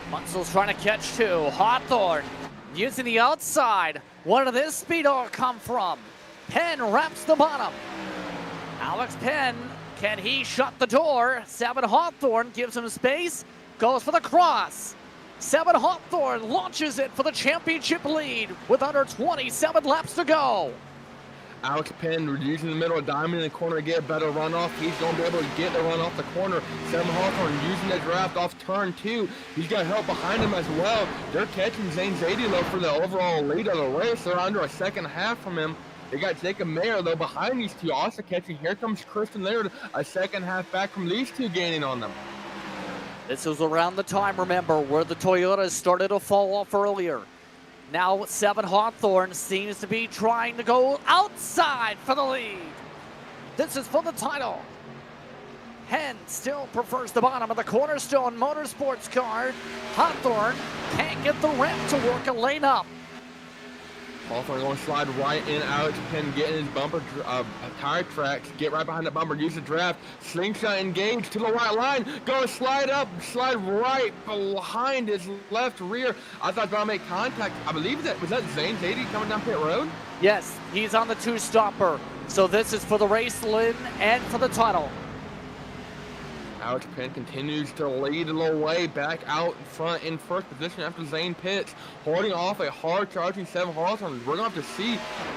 Munzel's trying to catch 2. Hawthorne using the outside. Where did this speed all come from? Penn wraps the bottom. Alex Penn, can he shut the door? 7 Hawthorne gives him space. Goes for the cross. 7 Hawthorne launches it for the championship lead with under 27 laps to go. Alex Penn using the middle, diamond in the corner to get a better runoff. He's going to be able to get the run off the corner. 7 Hawthorne using the draft off turn 2. He's got help behind him as well. They're catching Zane Zadie for the overall lead of the race. They're under a second half from him. They got Jacob Mayer though behind these two, also catching. Here comes Christian Laird, a second half back from these two, gaining on them. This was around the time, remember, where the Toyotas started to fall off earlier. Now 7 Hawthorne seems to be trying to go outside for the lead. This is for the title. Henn still prefers the bottom of the Cornerstone Motorsports car. Hawthorne can't get the ramp to work a lane up. Hawthorne going to slide right in. Alex Penn getting his bumper tire tracks. Get right behind the bumper. Use the draft. Slingshot engage to the right line. Going to slide up. Slide right behind his left rear. I thought going to make contact. I believe that was Zane Zadie coming down pit road? Yes, he's on the 2-stopper. So this is for the race win and for the title. Alex Penn continues to lead a little way back out front in first position after Zane pits, holding off a hard-charging 7 Hawthorne. We're going to have to see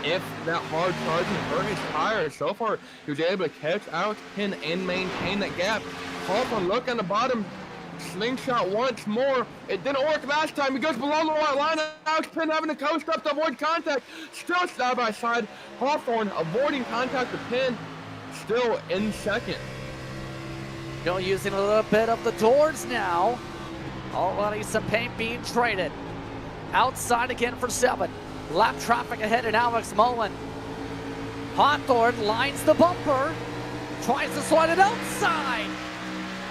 if that hard-charging hurt his tires. So far, he was able to catch Alex Penn and maintain that gap. Hawthorne look on the bottom, slingshot once more. It didn't work last time. He goes below the white line. Alex Penn having to coast up to avoid contact. Still side by side. Hawthorne avoiding contact with Penn, still in second. Using a little bit of the doors now. Already some paint being traded. Outside again for 7. Lap traffic ahead in Alex Mullen. Hawthorne lines the bumper. Tries to slide it outside.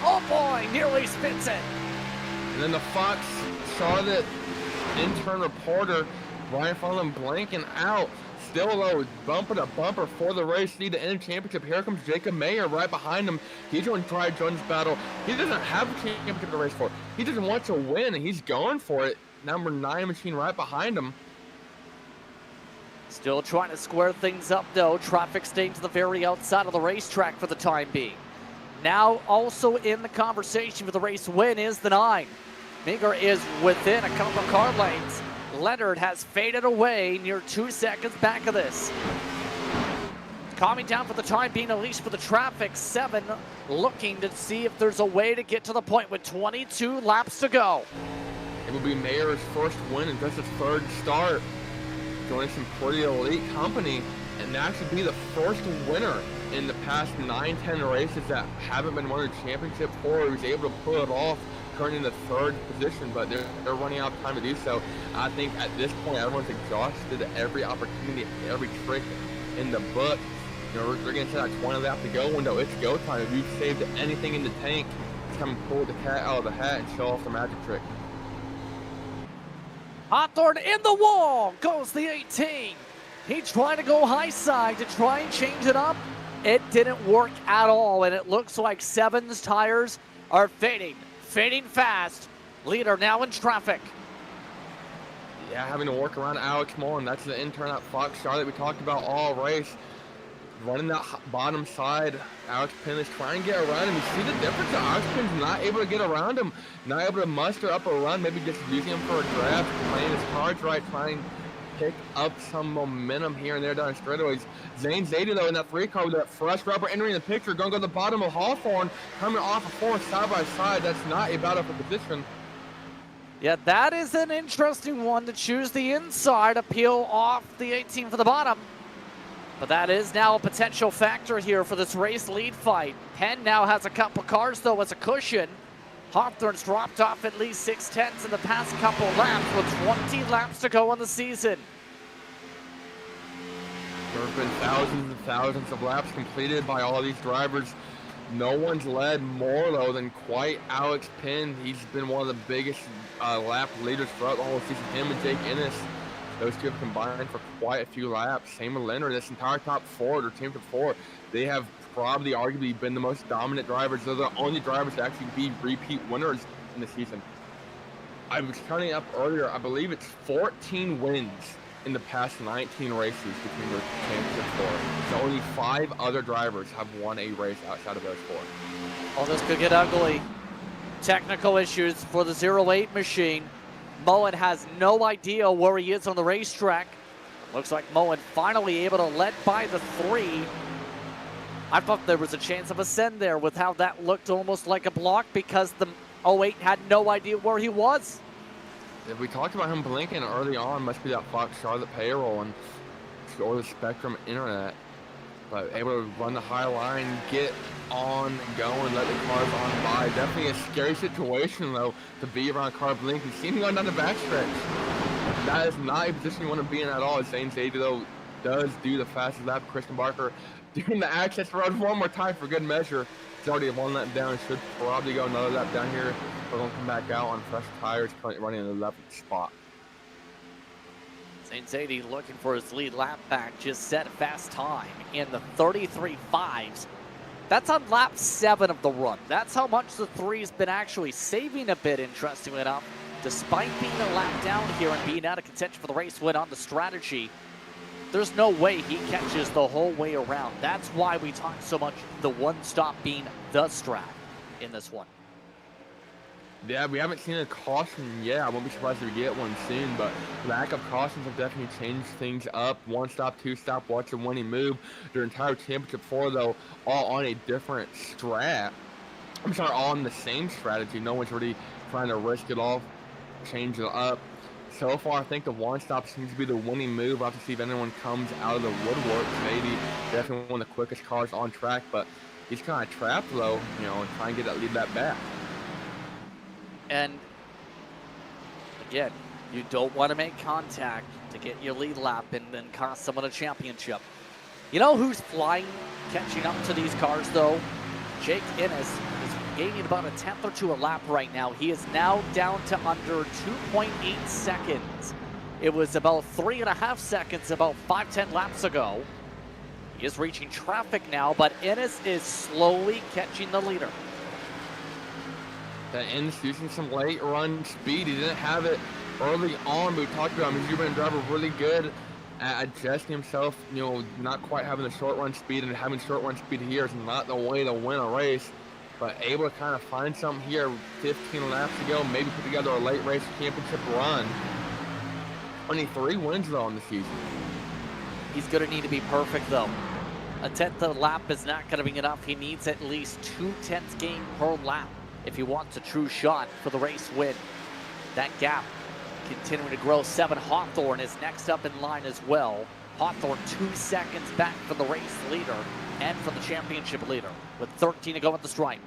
Oh boy, nearly spins it. And then the Fox Charlotte intern reporter, Brian Farland, blanking out. Still though, bumping a bumper for the race lead to end championship. Here comes Jacob Mayer right behind him. He's going to try Jones' battle. He doesn't have a championship to race for. He doesn't want to win, and he's going for it. Number 9 machine right behind him. Still trying to square things up though. Traffic staying to the very outside of the racetrack for the time being. Now also in the conversation for the race win is the 9. Meager is within a couple of car lanes. Leonard has faded away near 2 seconds back of this. Calming down for the time being, at least for the traffic. 7 looking to see if there's a way to get to the point with 22 laps to go. It will be Mayer's first win and just his 3rd start. Joining some pretty elite company, and that should be the first winner in the past 9-10 races that haven't been won a championship for. He was able to pull it off, turning in the 3rd position, but they're running out of time to do so. I think at this point, everyone's exhausted every opportunity, every trick in the book. You know, they're going to set that 20 lap to go window. It's go time. If you've saved anything in the tank, it's time to pull the cat out of the hat and show off the magic trick. Hawthorne in the wall goes the 18. He tried to go high side to try and change it up. It didn't work at all, and it looks like 7's tires are fading fast. Leader now in traffic. Yeah, having to work around Alex Mullen. That's the intern at Fox Charlotte we talked about all race. Running that bottom side, Alex Penn is trying to get around him. You see the difference? Alex Penn's not able to get around him, not able to muster up a run, maybe just using him for a draft, playing his cards right, trying to pick up some momentum here and there down the straightaways. Zane Zadie, though, in that 3 car with that fresh rubber entering the picture, going to go to the bottom of Hawthorne, coming off of 4 side by side. That's not a battle for position. Yeah, that is an interesting one to choose the inside, appeal off the 18 for the bottom. But that is now a potential factor here for this race lead fight. Penn now has a couple cars, though, as a cushion. Hawthorne's dropped off at least 6/10 in the past couple laps with 20 laps to go on the season. There have been thousands and thousands of laps completed by all these drivers. No one's led more, though, than quite Alex Penn. He's been one of the biggest lap leaders throughout the whole season. Him and Jake Ennis, those two have combined for quite a few laps. Same with Leonard. This entire top 4, or team of 4, they have probably arguably been the most dominant drivers. They're the only drivers to actually be repeat winners in the season. I was counting up earlier. I believe it's 14 wins in the past 19 races between the championship 4. So only 5 other drivers have won a race outside of those 4. Oh, this could get ugly. Technical issues for the 08 machine. Mullen has no idea where he is on the racetrack. Looks like Mullen finally able to let by the 3. I thought there was a chance of a send there with how that looked almost like a block because the 08 had no idea where he was. If we talked about him blinking early on, must be that Fox Charlotte payroll and or the Spectrum internet. But able to run the high line, get on, go, and let the cars on by. Definitely a scary situation, though, to be around car blinking. Seeing going down the backstretch. That is not a position you want to be in at all. Zane Zadie, though, does do the fastest lap. Christian Barker doing the access road one more time for good measure. He's already 1 lap down. Should probably go another lap down here. We're going to come back out on fresh tires, currently running in the 11th spot. Zane Zadie looking for his lead lap back, just set a fast time in the 33.5s. That's on lap 7 of the run. That's how much the 3's been actually saving a bit, interestingly enough, despite being a lap down here and being out of contention for the race win on the strategy. There's no way he catches the whole way around. That's why we talk so much the one stop being the strat in this one. Yeah, we haven't seen a caution yet. I won't be surprised if we get one soon, but lack of cautions have definitely changed things up. 1 stop, 2 stop, watch a winning move. Their entire championship 4, though, all on a different strat. I'm sorry, all on the same strategy. No one's really trying to risk it all, change it up. So far, I think the 1 stop seems to be the winning move. We'll have to see if anyone comes out of the woodwork. Maybe definitely one of the quickest cars on track, but he's kind of trapped, though, you know, and try and get that lead lap back. And Again, you don't want to make contact to get your lead lap and then cost someone a championship. You know who's flying, catching up to these cars, though? Jake Innes is gaining about a tenth or two a lap right now. He is now down to under 2.8 seconds. It was about 3.5 seconds about 5-10 laps ago. He is reaching traffic now, but Innes is slowly catching the leader. The Innes using some late run speed. He didn't have it early on, but we talked about him. He's been a driver really good at adjusting himself, not quite having the short run speed, and having short run speed here is not the way to win a race, but able to kind of find something here 15 laps ago, maybe put together a late race championship run. 23 wins though on the season. He's going to need to be perfect though. A tenth of a lap is not going to be enough. He needs at least 2/10 gain per lap if he wants a true shot for the race win. That gap continuing to grow. 7 Hawthorne is next up in line as well. Hawthorne 2 seconds back for the race leader and for the championship leader with 13 to go at the stripe.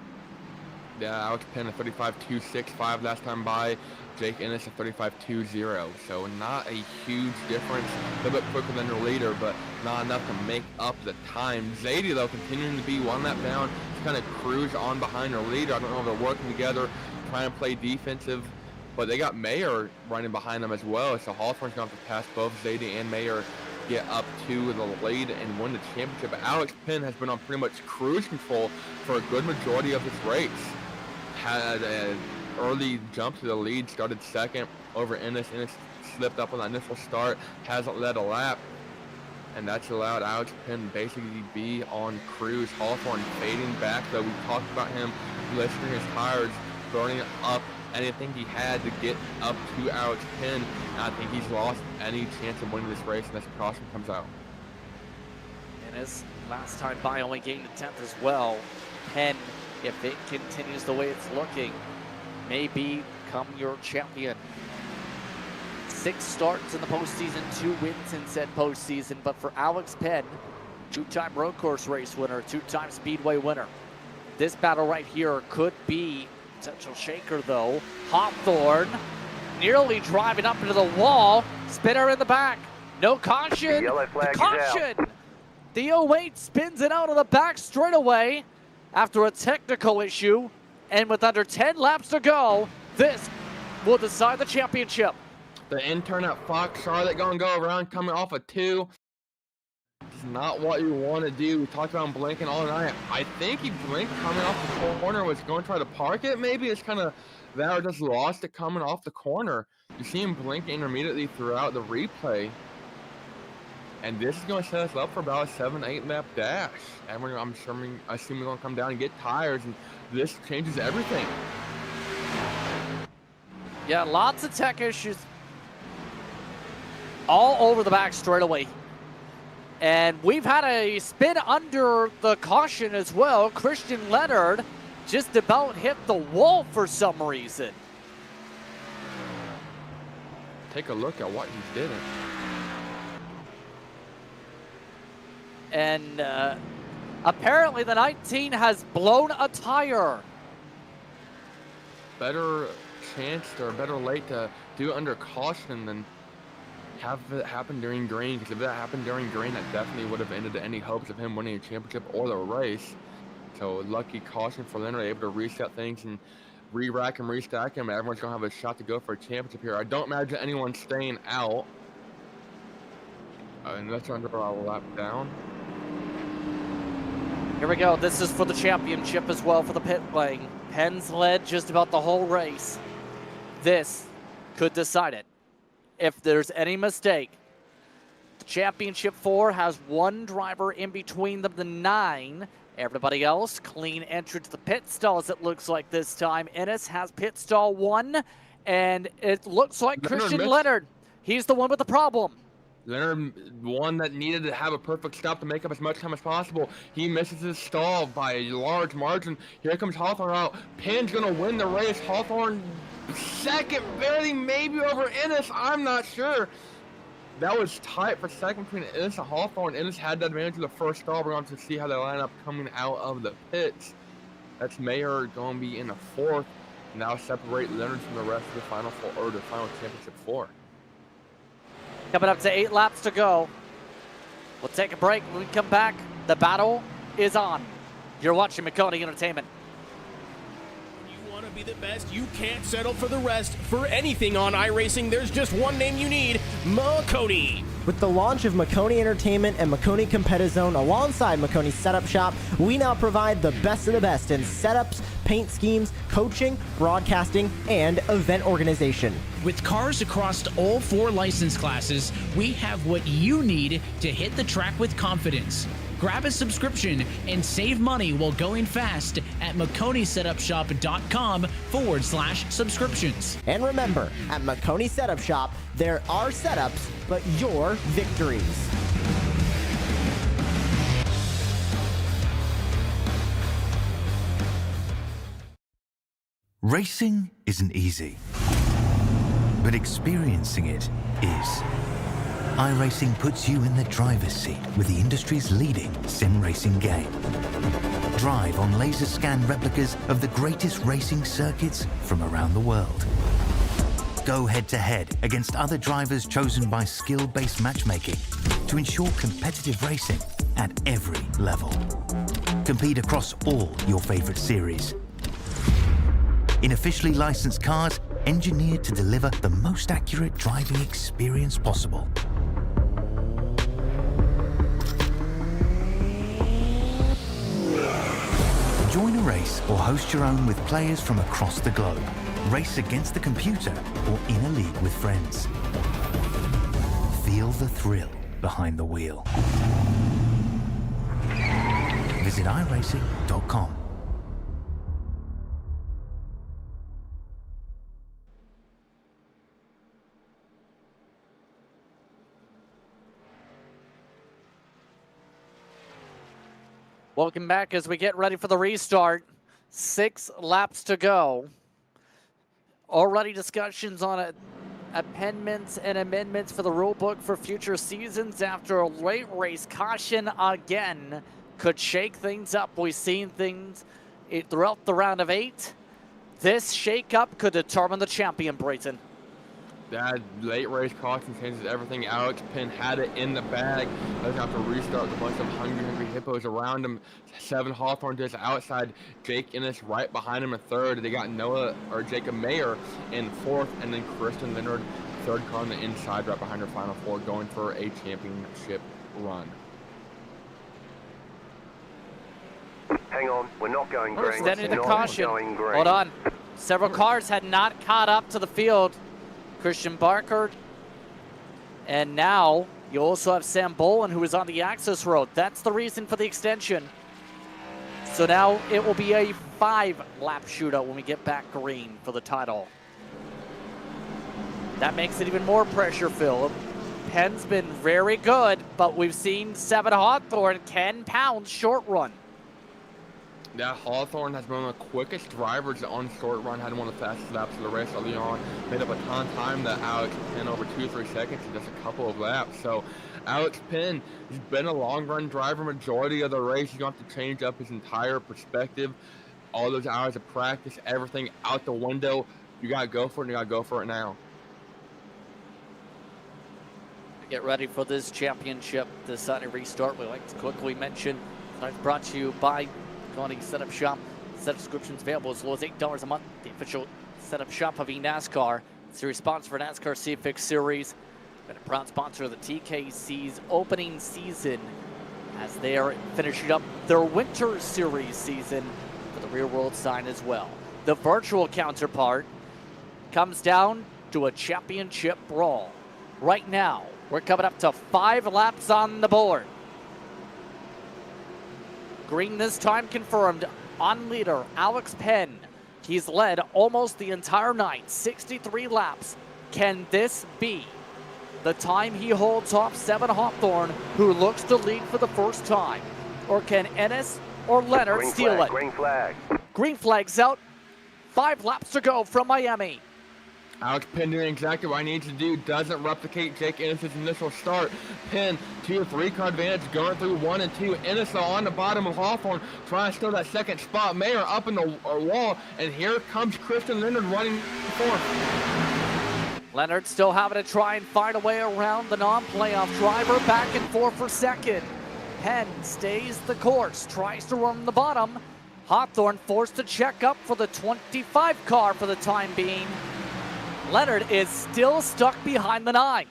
Yeah, Alex Penn a 35.265 last time by. Jake Innes a 35.20. So not a huge difference. A little bit quicker than the leader, but not enough to make up the time. Zadie, though, continuing to be 1 lap down. Just kind of cruise on behind their leader. I don't know if they're working together, trying to play defensive. But they got Mayer running behind them as well. So Hawthorne's going to have to pass both Zadie and Mayer, get up to the lead and win the championship. But Alex Penn has been on pretty much cruise control for a good majority of this race. Had an early jump to the lead, started second over Innes. Innes slipped up on the initial start, hasn't led a lap, and that's allowed Alex Penn basically be on cruise. Hawthorne fading back, though. We talked about him blistering his tires, burning up anything he had to get up to Alex Penn. And I think he's lost any chance of winning this race unless the caution comes out. Innes last time by only gained a 10th as well. Penn, if it continues the way it's looking, may become your champion. 6 starts in the postseason, 2 wins in said postseason, but for Alex Penn, 2-time road course race winner, 2-time speedway winner. This battle right here could be potential shaker though. Hawthorne nearly driving up into the wall. Spinner in the back. No caution. Yellow flag is Caution. The 08 spins it out of the back straightaway after a technical issue. And with under 10 laps to go, this will decide the championship. The intern at Fox Charlotte going to go around coming off a 2. It's not what you want to do. We talked about him blinking all night. I think he blinked coming off the corner, was going to try to park it. Maybe it's kind of that, or just lost it coming off the corner. You see him blink intermittently throughout the replay. And this is going to set us up for about a 7-8 lap dash. And I'm assuming we're going to come down and get tires, and this changes everything. Yeah, lots of tech issues all over the back straightaway. And we've had a spin under the caution as well. Christian Leonard just about hit the wall for some reason. Take a look at what he did. And apparently the 19 has blown a tire. Better chance or better late to do it under caution than have it happen during green, because if that happened during green, that definitely would have ended any hopes of him winning a championship or the race. So lucky caution for Leonard, able to reset things and re-rack and restack him. Everyone's going to have a shot to go for a championship here. I don't imagine anyone staying out unless they're under a lap down. Here we go. This is for the championship as well for the pit lane. Penn's led just about the whole race. This could decide it. If there's any mistake, the championship 4 has 1 driver in between them, the 9. Everybody else, clean entry to the pit stalls, it looks like this time. Ennis has pit stall 1, and it looks like Christian Leonard. He's the one with the problem. Leonard, one that needed to have a perfect stop to make up as much time as possible. He misses his stall by a large margin. Here comes Hawthorne out. Penn's going to win the race. Hawthorne second, barely maybe over Ennis. I'm not sure. That was tight for second between Ennis and Hawthorne. Ennis had the advantage of the first stall. We're going to see how they line up coming out of the pits. That's Mayer going to be in the 4th. now separate Leonard from the rest of the final four, or the final championship four. Coming up to 8 laps to go. We'll take a break. When we come back, the battle is on. You're watching Maconi Entertainment. You want to be the best, you can't settle for the rest. For anything on iRacing, there's just one name you need, Maconi. With the launch of Maconi Entertainment and Maconi Competizone alongside Maconi Setup Shop, we now provide the best of the best in setups, paint schemes, coaching, broadcasting, and event organization. With cars across all 4 license classes, we have what you need to hit the track with confidence. Grab a subscription and save money while going fast at MaconiSetupShop.com/subscriptions. And remember, at Maconi Setup Shop, there are setups, but your victories. Racing isn't easy, but experiencing it is. iRacing puts you in the driver's seat with the industry's leading sim racing game. Drive on laser scan replicas of the greatest racing circuits from around the world. Go head to head against other drivers chosen by skill-based matchmaking to ensure competitive racing at every level. Compete across all your favorite series. In officially licensed cars, engineered to deliver the most accurate driving experience possible. Join a race or host your own with players from across the globe. Race against the computer or in a league with friends. Feel the thrill behind the wheel. Visit iRacing.com. Welcome back as we get ready for the restart. 6 laps to go. Already discussions on amendments and amendments for the rule book for future seasons after a late race caution again could shake things up. We've seen things throughout the round of 8. This shake-up could determine the champion, Brayton. That late race caution changes everything. Alex Penn had it in the bag. Doesn't have to restart with a bunch of hungry hippos around him. 7 Hawthorne just outside. Jake Ennis right behind him in 3rd. They got Jacob Mayer in 4th, and then Kristen Leonard 3rd car on the inside right behind her final 4, going for a championship run. Hang on, we're not going green. Extending the caution. Hold on. Several cars had not caught up to the field. Christian Barker, and now you also have Sam Bolin, who is on the access road. That's the reason for the extension. So now it will be a 5-lap shootout when we get back green for the title. That makes it even more pressure-filled. Penn's been very good, but we've seen 7 Hawthorne can pound short run. That Hawthorne has been one of the quickest drivers on short run, had one of the fastest laps of the race early on, made up a ton of time that Alex Penn over 2-3 seconds in just a couple of laps. So Alex Penn has been a long run driver majority of the race. He's going to have to change up his entire perspective, all those hours of practice, everything out the window. You got to go for it, and you got to go for it now. Get ready for this championship, this Sunday restart. We like to quickly mention, tonight's brought to you by Maconi Setup Shop. Setup subscriptions available as low as $8 a month. The official setup shop of eNASCAR. Series sponsor for NASCAR CFX Series. Been a proud sponsor of the TKC's opening season as they are finishing up their winter series season for the rear world sign as well. The virtual counterpart comes down to a championship brawl. Right now, we're coming up to 5 laps on the board. Green this time confirmed on leader, Alex Penn. He's led almost the entire night, 63 laps. Can this be the time he holds off 7 Hawthorne, who looks to lead for the first time? Or can Ennis or Leonard steal it? Green flag. Green flag's out. 5 laps to go from Miami. Alex Penn doing exactly what I need to do. Doesn't replicate Jake Ennis' initial start. Penn, 2 or 3 car advantage, going through 1 and 2. Ennis on the bottom of Hawthorne, trying to steal that second spot. Mayer up in the wall, and here comes Christian Leonard running fourth. Leonard still having to try and find a way around the non-playoff driver, back and forth for second. Penn stays the course, tries to run the bottom. Hawthorne forced to check up for the 25 car for the time being. Leonard is still stuck behind the 9.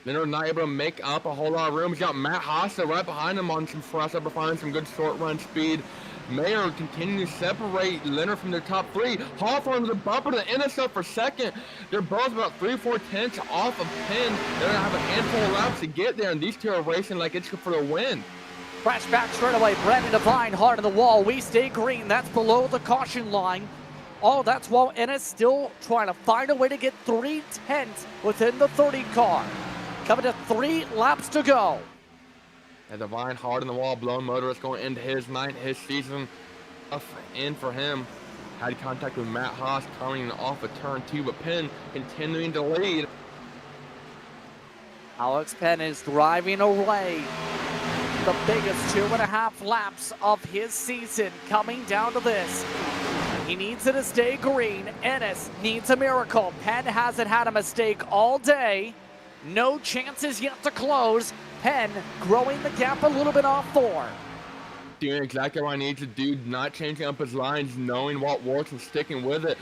Leonard not able to make up a whole lot of room. He's got Matt Haase right behind him on some fresh upper finding some good short run speed. Mayer continuing to separate Leonard from their top 3. Hawthorne with a bumper to Ennis up for second. They're both about 3-4 tenths off of Penn. They're gonna have a handful of laps to get there, and these two are racing like it's for the win. Fresh back straight away, Brandon Devine hard on the wall. We stay green, that's below the caution line. Oh, that's while Ennis still trying to find a way to get 3 tenths within the 30 car. Coming to 3 laps to go. And Devine hard on the wall, blown motorist going into his 9th, his season. In for him. Had contact with Matt Haase coming off of turn 2, but Penn continuing to lead. Alex Penn is driving away. The biggest 2.5 laps of his season coming down to this. He needs it to stay green. Ennis needs a miracle. Penn hasn't had a mistake all day. No chances yet to close. Penn growing the gap a little bit off 4. Doing exactly what I need to do, not changing up his lines, knowing what works and sticking with it.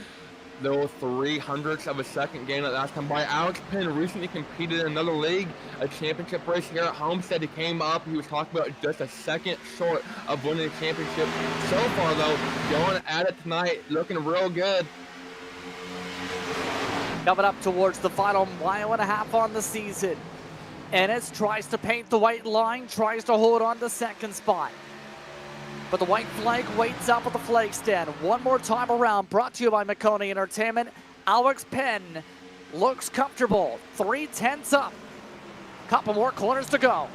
There were 3/100ths of a second gain at last time by. Alex Penn recently competed in another league, a championship race here at Homestead. He came up, he was talking about just a second short of winning the championship. So far though, going at it tonight, looking real good. Coming up towards the final 1.5 on the season. Ennis tries to paint the white line, tries to hold on to second spot. But the white flag waits up at the flag stand. One more time around, brought to you by Maconi Entertainment. Alex Penn looks comfortable. 3 tenths up. Couple more corners to go.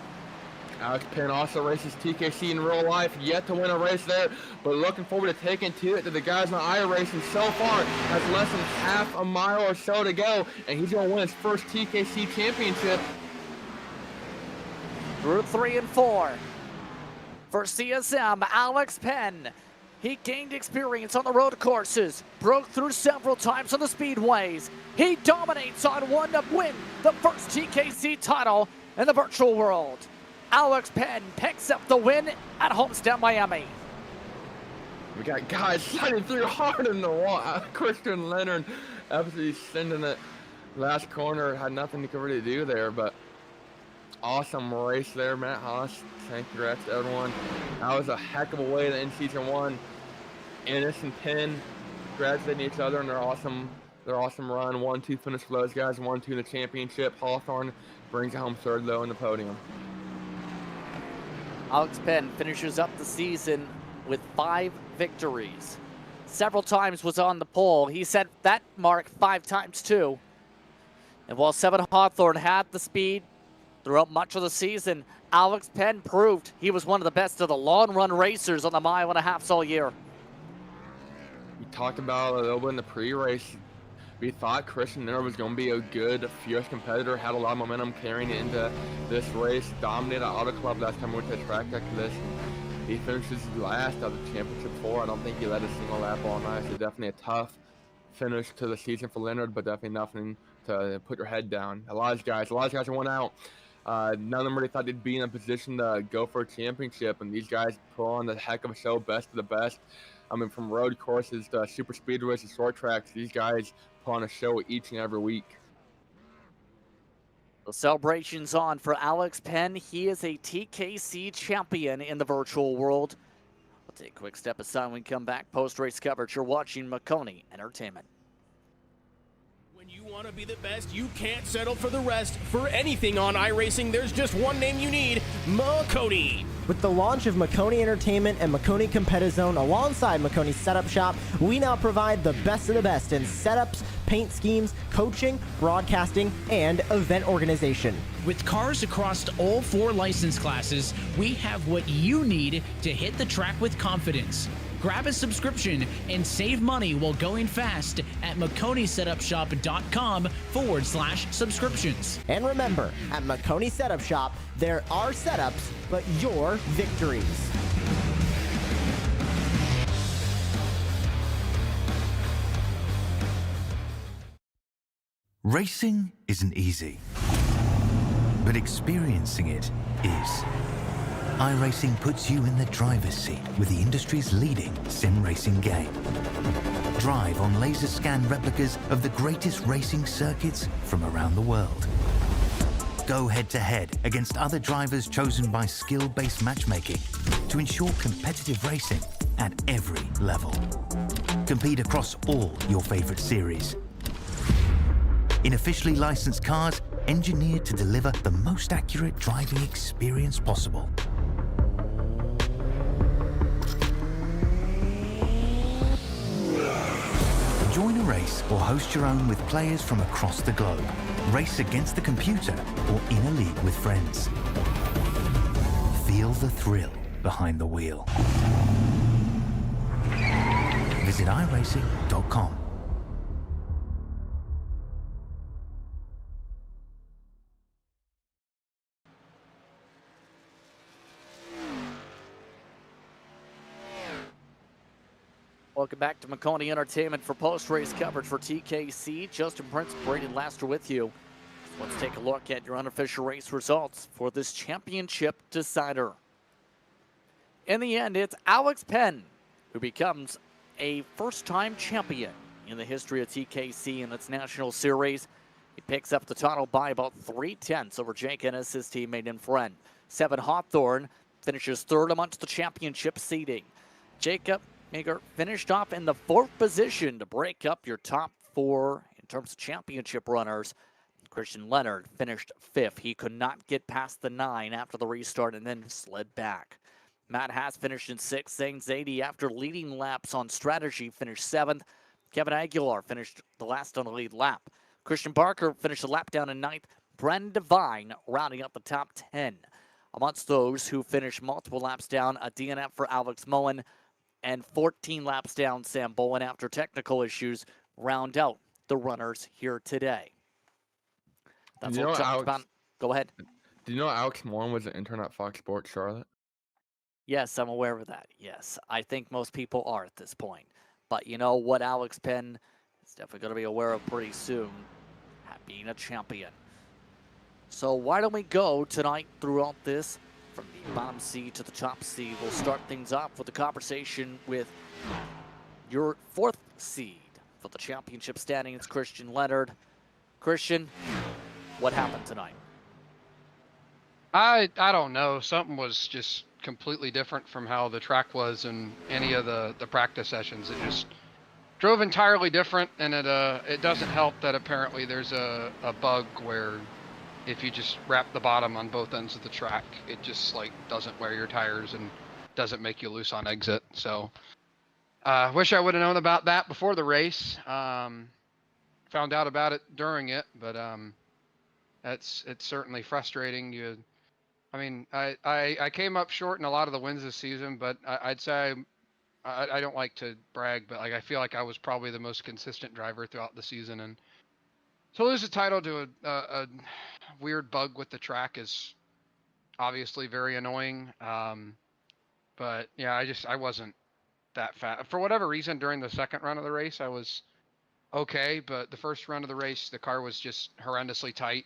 Alex Penn also races TKC in real life, yet to win a race there, but looking forward to taking to it to the guys on iRacing. So far has less than half a mile or so to go, and he's going to win his first TKC championship. Through 3 and 4. For CSM, Alex Penn. He gained experience on the road courses, broke through several times on the speedways. He dominates on one to win the first TKC title in the virtual world. Alex Penn picks up the win at Homestead, Miami. We got guys sliding through hard in the wall. Christian Leonard absolutely sending it last corner. Had nothing to really do there, but awesome race there, Matt Haase. Congrats to everyone. That was a heck of a way to end season 1. Ennis and Penn congratulating each other on their awesome run. 1-2 finish for those guys. 1-2 in the championship. Hawthorne brings it home 3rd though in the podium. Alex Penn finishes up the season with 5 victories. Several times was on the pole. He set that mark 5 times too. And while 7 Hawthorne had the speed throughout much of the season, Alex Penn proved he was one of the best of the long run racers on the 1.5 miles all year. We talked about a little bit in the pre-race. We thought Christian Leonard was going to be a good, fierce competitor, had a lot of momentum carrying it into this race, dominated Auto Club last time we went to the track after this. He finishes last of the championship 4. I don't think he led a single lap all night, so definitely a tough finish to the season for Leonard, but definitely nothing to put your head down. A lot of guys went out. None of them really thought they'd be in a position to go for a championship, and these guys put on a heck of a show, best of the best. I mean, from road courses to super speedways to short tracks, these guys put on a show each and every week. The celebration's on for Alex Penn. He is a TKC champion in the virtual world. We'll take a quick step aside when we come back. Post-race coverage. You're watching Maconi Entertainment. When you want to be the best, you can't settle for the rest. For anything on iRacing, there's just one name you need, Maconi. With the launch of Maconi Entertainment and Maconi Competizone alongside Maconi Setup Shop, we now provide the best of the best in setups, paint schemes, coaching, broadcasting, and event organization. With cars across all 4 license classes, we have what you need to hit the track with confidence. Grab a subscription and save money while going fast at MaconiSetupShop.com/subscriptions. And remember, at Maconi Setup Shop, there are setups, but your victories. Racing isn't easy, but experiencing it is. iRacing puts you in the driver's seat with the industry's leading sim racing game. Drive on laser scan replicas of the greatest racing circuits from around the world. Go head-to-head against other drivers chosen by skill-based matchmaking to ensure competitive racing at every level. Compete across all your favorite series. In officially licensed cars, engineered to deliver the most accurate driving experience possible. Join a race or host your own with players from across the globe. Race against the computer or in a league with friends. Feel the thrill behind the wheel. Visit iRacing.com. Welcome back to Maconi Entertainment for post-race coverage for TKC. Justin Prince, Braden Laster with you. Let's take a look at your unofficial race results for this championship decider. In the end, it's Alex Penn who becomes a first-time champion in the history of TKC in its national series. He picks up the title by about 3/10 over Jake Ennis, his teammate and friend. Seven Hawthorne finishes third amongst the championship seeding. Jacob Meager finished off in the 4th position to break up your top 4 in terms of championship runners. Christian Leonard finished 5th. He could not get past the 9 after the restart and then slid back. Matt Haas finished in 6th. Zane Zadie, after leading laps on strategy, finished 7th. Kevin Aguilar finished the last on the lead lap. Christian Barker finished a lap down in 9th. Brendan Devine rounding up the top 10. Amongst those who finished multiple laps down, a DNF for Alex Mullen, and 14 laps down, Sam Bowen, after technical issues, round out the runners here today. That's what we're talking about. Go ahead. Do you know Alex Mullen was an intern at Fox Sports Charlotte? Yes, I'm aware of that. Yes, I think most people are at this point. But you know what Alex Penn is definitely going to be aware of pretty soon, being a champion. So why don't we go tonight throughout this, from the bottom seed to the top seed. We'll start things off with a conversation with your 4th seed for the championship standing. It's Christian Leonard. Christian, what happened tonight? I don't know. Something was just completely different from how the track was in any of the practice sessions. It just drove entirely different, and it doesn't help that apparently there's a bug where if you just wrap the bottom on both ends of the track, it just like doesn't wear your tires and doesn't make you loose on exit. So wish I would have known about that before the race. Found out about it during it, but it's certainly frustrating. I came up short in a lot of the wins this season, but I'd say I don't like to brag, but like I feel like I was probably the most consistent driver throughout the season, and to lose the title to a weird bug with the track is obviously very annoying. But yeah, I wasn't that fast. For whatever reason, during the second run of the race, I was okay, but the first run of the race, the car was just horrendously tight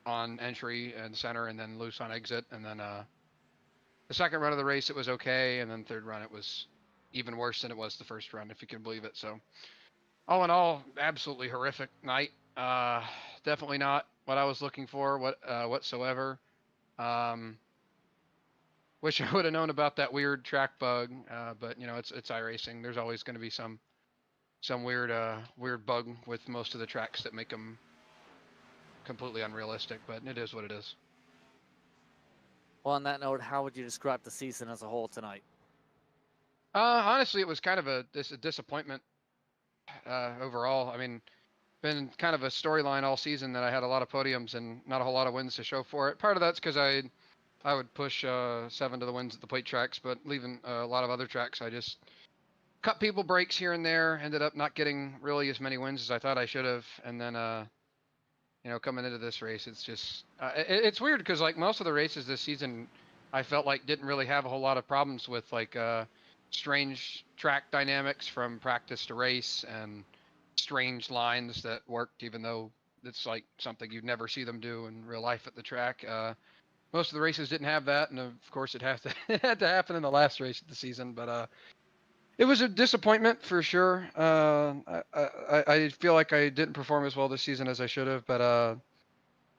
on entry and center and then loose on exit. And then the second run of the race, it was okay. And then third run, it was even worse than it was the first run, if you can believe it. So all in all, absolutely horrific night. Definitely not what I was looking for whatsoever. Wish I would have known about that weird track bug, but you know, it's iRacing. There's always going to be some weird bug with most of the tracks that make them completely unrealistic, but it is what it is. Well, on that note, how would you describe the season as a whole tonight? Honestly, it was kind of a disappointment overall. I mean, been kind of a storyline all season that I had a lot of podiums and not a whole lot of wins to show for it. Part of that's because I would push 7 to the wins at the plate tracks, but leaving a lot of other tracks, I just cut people breaks here and there. Ended up not getting really as many wins as I thought I should have. And then, you know, coming into this race, it's just it's weird because like most of the races this season, I felt like didn't really have a whole lot of problems with like strange track dynamics from practice to race and strange lines that worked, even though it's like something you'd never see them do in real life at the track. Most of the races didn't have that, and of course it had to it had to happen in the last race of the season. But it was a disappointment for sure. I feel like I didn't perform as well this season as I should have, but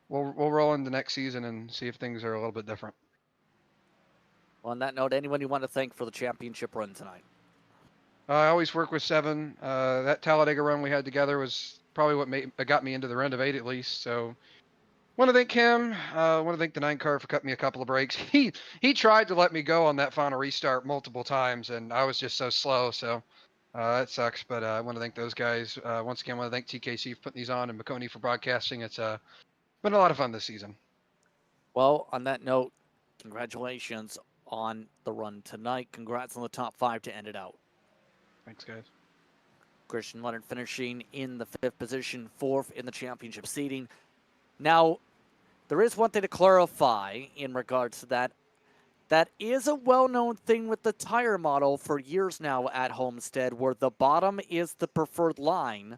we'll roll into next season and see if things are a little bit different. On that note, anyone you want to thank for the championship run tonight? I always work with Seven. That Talladega run we had together was probably what got me into the Round of 8 at least. So want to thank him. Want to thank the 9 car for cutting me a couple of breaks. He tried to let me go on that final restart multiple times, and I was just so slow. So that sucks. But I want to thank those guys. Once again, I want to thank TKC for putting these on and Maconi for broadcasting. It's been a lot of fun this season. Well, on that note, congratulations on the run tonight. Congrats on the top 5 to end it out. Thanks, guys. Christian Leonard finishing in the 5th position, 4th in the championship seating. Now, there is one thing to clarify in regards to that. That is a well-known thing with the tire model for years now at Homestead, where the bottom is the preferred line.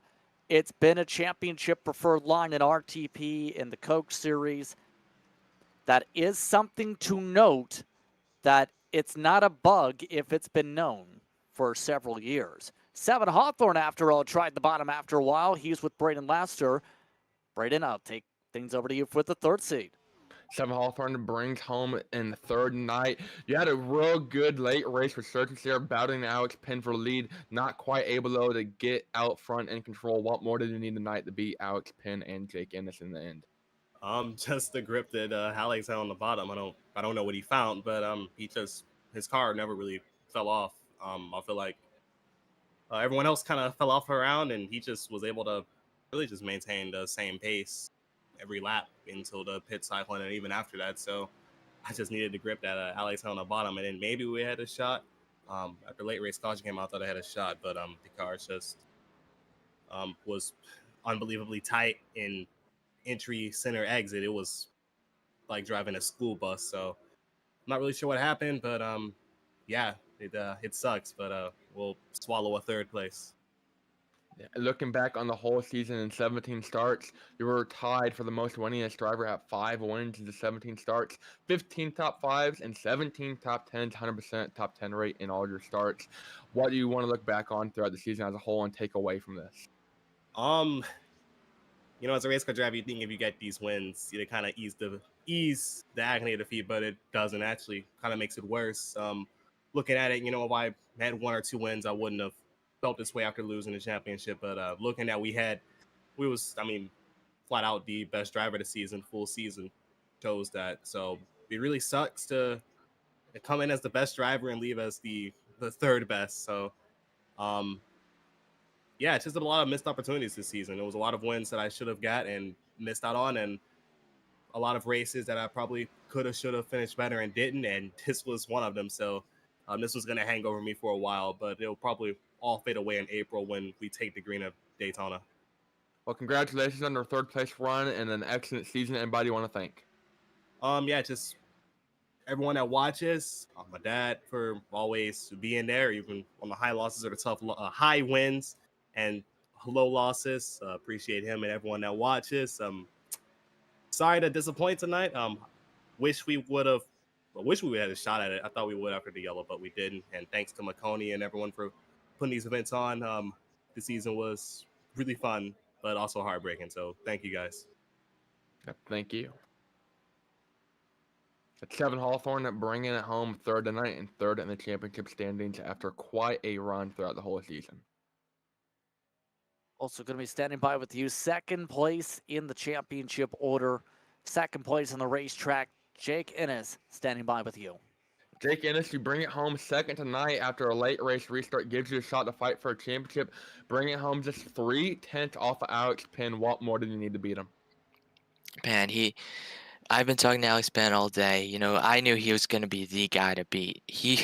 It's been a championship preferred line in RTP in the Coke Series. That is something to note, that it's not a bug if it's been known for several years. 7 Hawthorne, after all, tried the bottom after a while. He's with Braden Laster. Braden, I'll take things over to you for the 3rd seed. 7 Hawthorne brings home in the 3rd night. You had a real good late race with Surgeons there, battling Alex Penn for lead. Not quite able, though, to get out front and control. What more did you need tonight to beat Alex Penn and Jake Ennis in the end? Just the grip that Alex had on the bottom. I don't know what he found, but his car never really fell off. I feel like everyone else kind of fell off around, and he just was able to really just maintain the same pace every lap until the pit cycle, and even after that. So I just needed to grip that Alex on the bottom, and then maybe we had a shot. After late race caution came out, I thought I had a shot, but the car just was unbelievably tight in entry, center, exit. It was like driving a school bus. So I'm not really sure what happened, but yeah, it sucks, but we'll swallow a 3rd place. Yeah, looking back on the whole season in 17 starts, you were tied for the most winningest driver at 5 wins in the 17 starts, 15 top 5s and 17 top 10s, 100% top 10 rate in all your starts. What do you want to look back on throughout the season as a whole and take away from this? You know, as a race car driver, you think if you get these wins, it kind of ease the agony of defeat, but it doesn't. Actually, kind of makes it worse. Looking at it, you know, if I had 1 or 2 wins, I wouldn't have felt this way after losing the championship. But looking at we was flat out the best driver of the season, full season, shows that. So it really sucks to come in as the best driver and leave as the 3rd best. So yeah, it's just a lot of missed opportunities this season. There was a lot of wins that I should have got and missed out on, and a lot of races that I probably could have, should have finished better and didn't, and this was one of them. So this was going to hang over me for a while, but it'll probably all fade away in April when we take the green of Daytona. Well, congratulations on your 3rd place run and an excellent season. Anybody you want to thank? Yeah, just everyone that watches, my dad for always being there, even on the high losses or the tough high wins and low losses. Appreciate him and everyone that watches. Sorry to disappoint tonight. Wish we would have had a shot at it. I thought we would after the yellow, but we didn't. And thanks to Maconi and everyone for putting these events on. The season was really fun, but also heartbreaking. So thank you guys. Yep, thank you. It's 7 Hawthorne bringing it home 3rd tonight and 3rd in the championship standings after quite a run throughout the whole season. Also going to be standing by with you, 2nd place in the championship order, 2nd place on the racetrack, Jake Ennis standing by with you. Jake Ennis, you bring it home 2nd tonight after a late race restart, gives you a shot to fight for a championship. Bring it home just 3/10 off of Alex Penn. What more did you need to beat him? Man, I've been talking to Alex Penn all day. You know, I knew he was going to be the guy to beat. He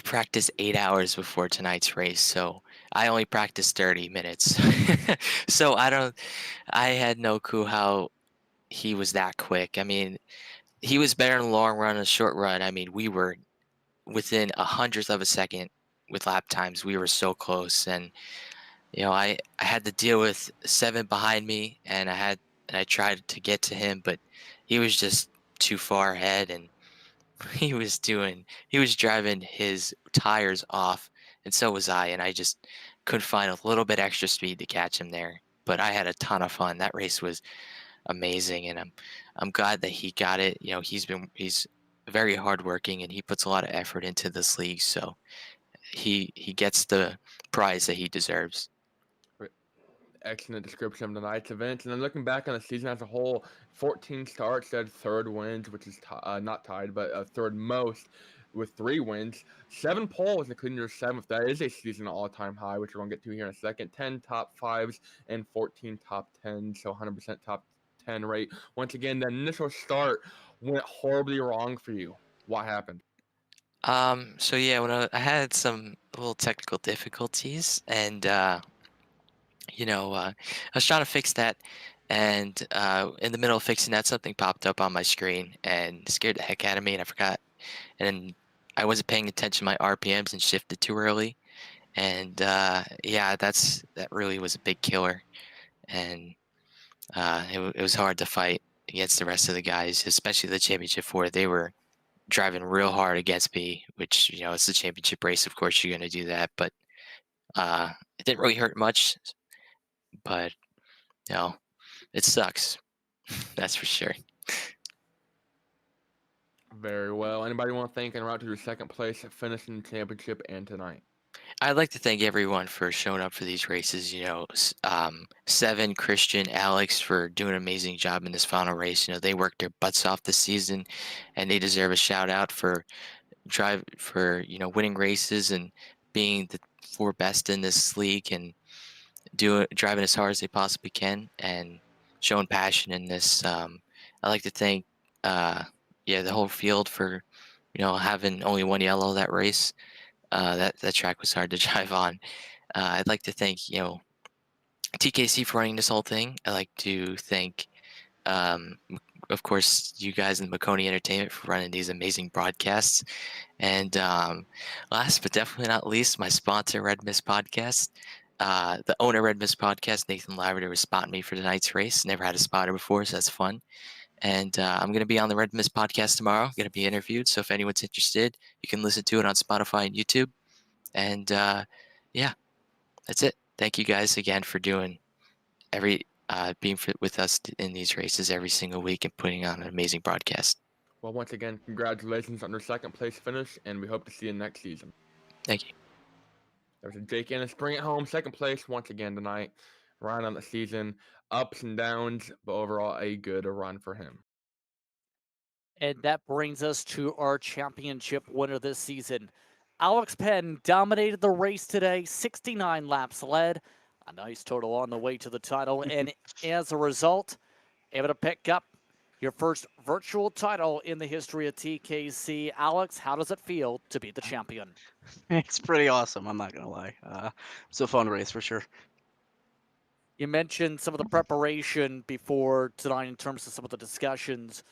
practiced 8 hours before tonight's race, so I only practiced 30 minutes. So I had no clue how he was that quick. I mean, he was better in the long run and the short run. I mean, we were within a hundredth of a second with lap times. We were so close, and I had to deal with 7 behind me, and I tried to get to him, but he was just too far ahead, and he was driving his tires off, and so was I, and I just couldn't find a little bit extra speed to catch him there. But I had a ton of fun. That race was amazing, and I'm glad that he got it. You know, he's very hardworking, and he puts a lot of effort into this league, so he gets the prize that he deserves. Excellent description of tonight's event. And then looking back on the season as a whole, 14 starts, had third wins, which is not tied, but third most with 3 wins. 7 poles, including your 7th. That is a season all-time high, which we're going to get to here in a second. 10 top 5s and 14 top 10s, so 100% top 10 rate. Once again, the initial start went horribly wrong for you. What happened? So yeah, when I had some little technical difficulties, and I was trying to fix that, and in the middle of fixing that, something popped up on my screen and scared the heck out of me, and I forgot, and I wasn't paying attention to my RPMs and shifted too early, and yeah, that really was a big killer, and it was hard to fight against the rest of the guys, especially the championship four. They were driving real hard against me, which it's the championship race. Of course, you're going to do that, but it didn't really hurt much. But it sucks. That's for sure. Very well. Anybody want to thank en route to your second place, finishing the championship, and tonight? I'd like to thank everyone for showing up for these races. Seven, Christian, Alex for doing an amazing job in this final race. They worked their butts off this season, and they deserve a shout out for winning races and being the 4 best in this league and driving as hard as they possibly can and showing passion in this. I'd like to thank the whole field for having only 1 yellow that race. That track was hard to drive on. I'd like to thank TKC for running this whole thing. I'd like to thank of course you guys in Maconi Entertainment for running these amazing broadcasts, and last but definitely not least, my sponsor, Red Mist Podcast. The owner of Red Mist Podcast, Nathan Laverdure, was spotting me for tonight's race. Never had a spotter before, so that's fun. And I'm going to be on the Red Mist Podcast tomorrow. I'm going to be interviewed, so if anyone's interested, you can listen to it on Spotify and YouTube. And yeah, that's it. Thank you guys again for doing being with us in these races every single week and putting on an amazing broadcast. Well, once again, congratulations on your second place finish, and we hope to see you next season. Thank you. There's a Jake Ennis bring it home, second place once again tonight. Run on the season, ups and downs, but overall a good run for him. And that brings us to our championship winner this season. Alex Penn dominated the race today, 69 laps led, a nice total on the way to the title, and as a result, able to pick up your first virtual title in the history of TKC. Alex, how does it feel to be the champion? It's pretty awesome, I'm not going to lie. It's a fun race for sure. You mentioned some of the preparation before tonight in terms of some of the discussions.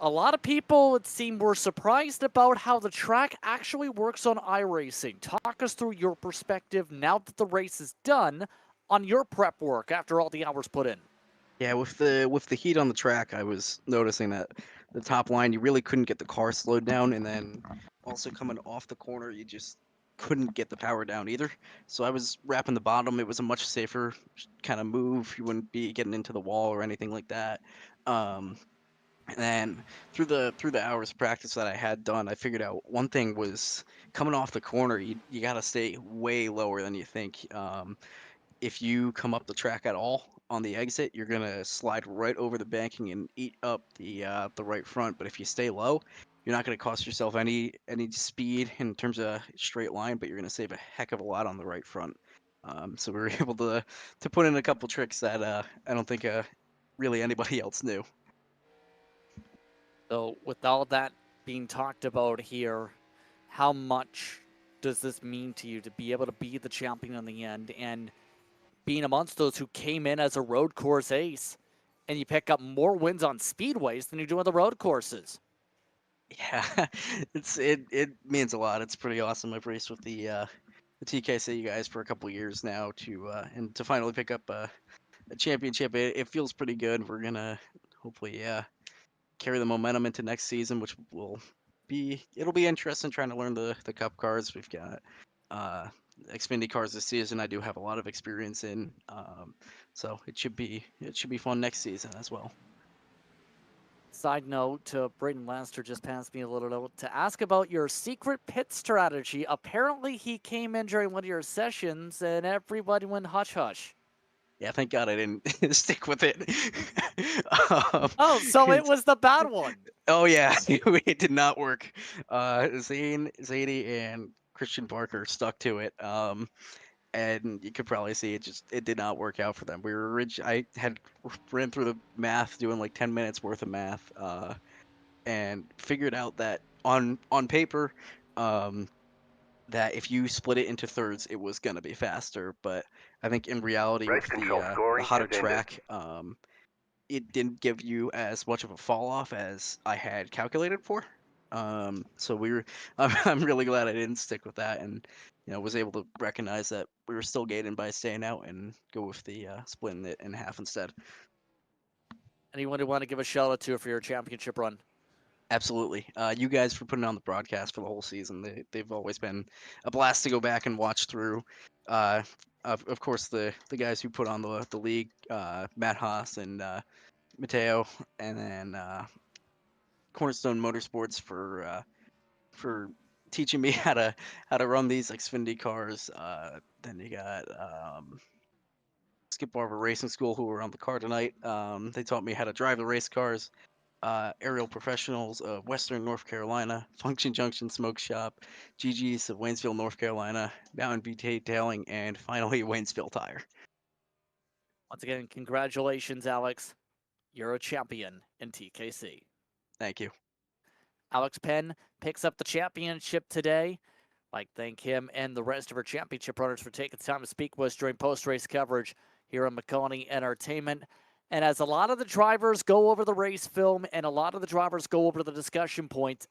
A lot of people, it seemed, were surprised about how the track actually works on iRacing. Talk us through your perspective now that the race is done on your prep work after all the hours put in. Yeah, with the heat on the track, I was noticing that the top line, you really couldn't get the car slowed down, and then also coming off the corner, you just couldn't get the power down either. So I was wrapping the bottom. It was a much safer kind of move. You wouldn't be getting into the wall or anything like that. And then through the hours of practice that I had done, I figured out one thing was coming off the corner, you got to stay way lower than you think. If you come up the track at all on the exit, you're gonna slide right over the banking and eat up the right front. But if you stay low, you're not gonna cost yourself any speed in terms of straight line, but you're gonna save a heck of a lot on the right front. So we were able to put in a couple tricks that I don't think really anybody else knew. So with all that being talked about here, how much does this mean to you to be able to be the champion in the end and being amongst those who came in as a road course ace, and you pick up more wins on speedways than you do on the road courses? Yeah, it means a lot. It's pretty awesome. I've raced with the TKC guys for a couple years now and to finally pick up a championship. It feels pretty good. We're gonna hopefully carry the momentum into next season, which it'll be interesting trying to learn the cup cars. We've got Xfinity cars this season. I do have a lot of experience in, so it should be fun next season as well. Side note, Braden Laster just passed me a little note to ask about your secret pit strategy. Apparently he came in during one of your sessions and everybody went hush-hush. Yeah, thank God I didn't stick with it. Oh, so it was the bad one. Oh yeah, it did not work. Zadie and Christian Parker stuck to it. And you could probably see it did not work out for them. I had ran through the math, doing like 10 minutes worth of math, and figured out that on paper, that if you split it into thirds, it was gonna be faster. But I think in reality, with the hotter track, it didn't give you as much of a fall off as I had calculated for. So I'm really glad I didn't stick with that, and was able to recognize that we were still gaining by staying out and go with the splitting it in half instead. Anyone who want to give a shout out to for your championship run? Absolutely. You guys for putting on the broadcast for the whole season. They've always been a blast to go back and watch through. Of course, the guys who put on the league, Matt Haas and Mateo, and then Cornerstone Motorsports for teaching me how to run these Xfinity cars. Then you got Skip Barber Racing School, who were on the car tonight. They taught me how to drive the race cars. Aerial Professionals of Western North Carolina, Function Junction Smoke Shop, GG's of Waynesville, North Carolina, Mountain View Detailing, and finally Waynesville Tire. Once again, congratulations, Alex. You're a champion in TKC. Thank you. Alex Penn picks up the championship today. I'd like to thank him and the rest of our championship runners for taking the time to speak with us during post-race coverage here on Maconi Entertainment. And as a lot of the drivers go over the race film and a lot of the drivers go over the discussion points,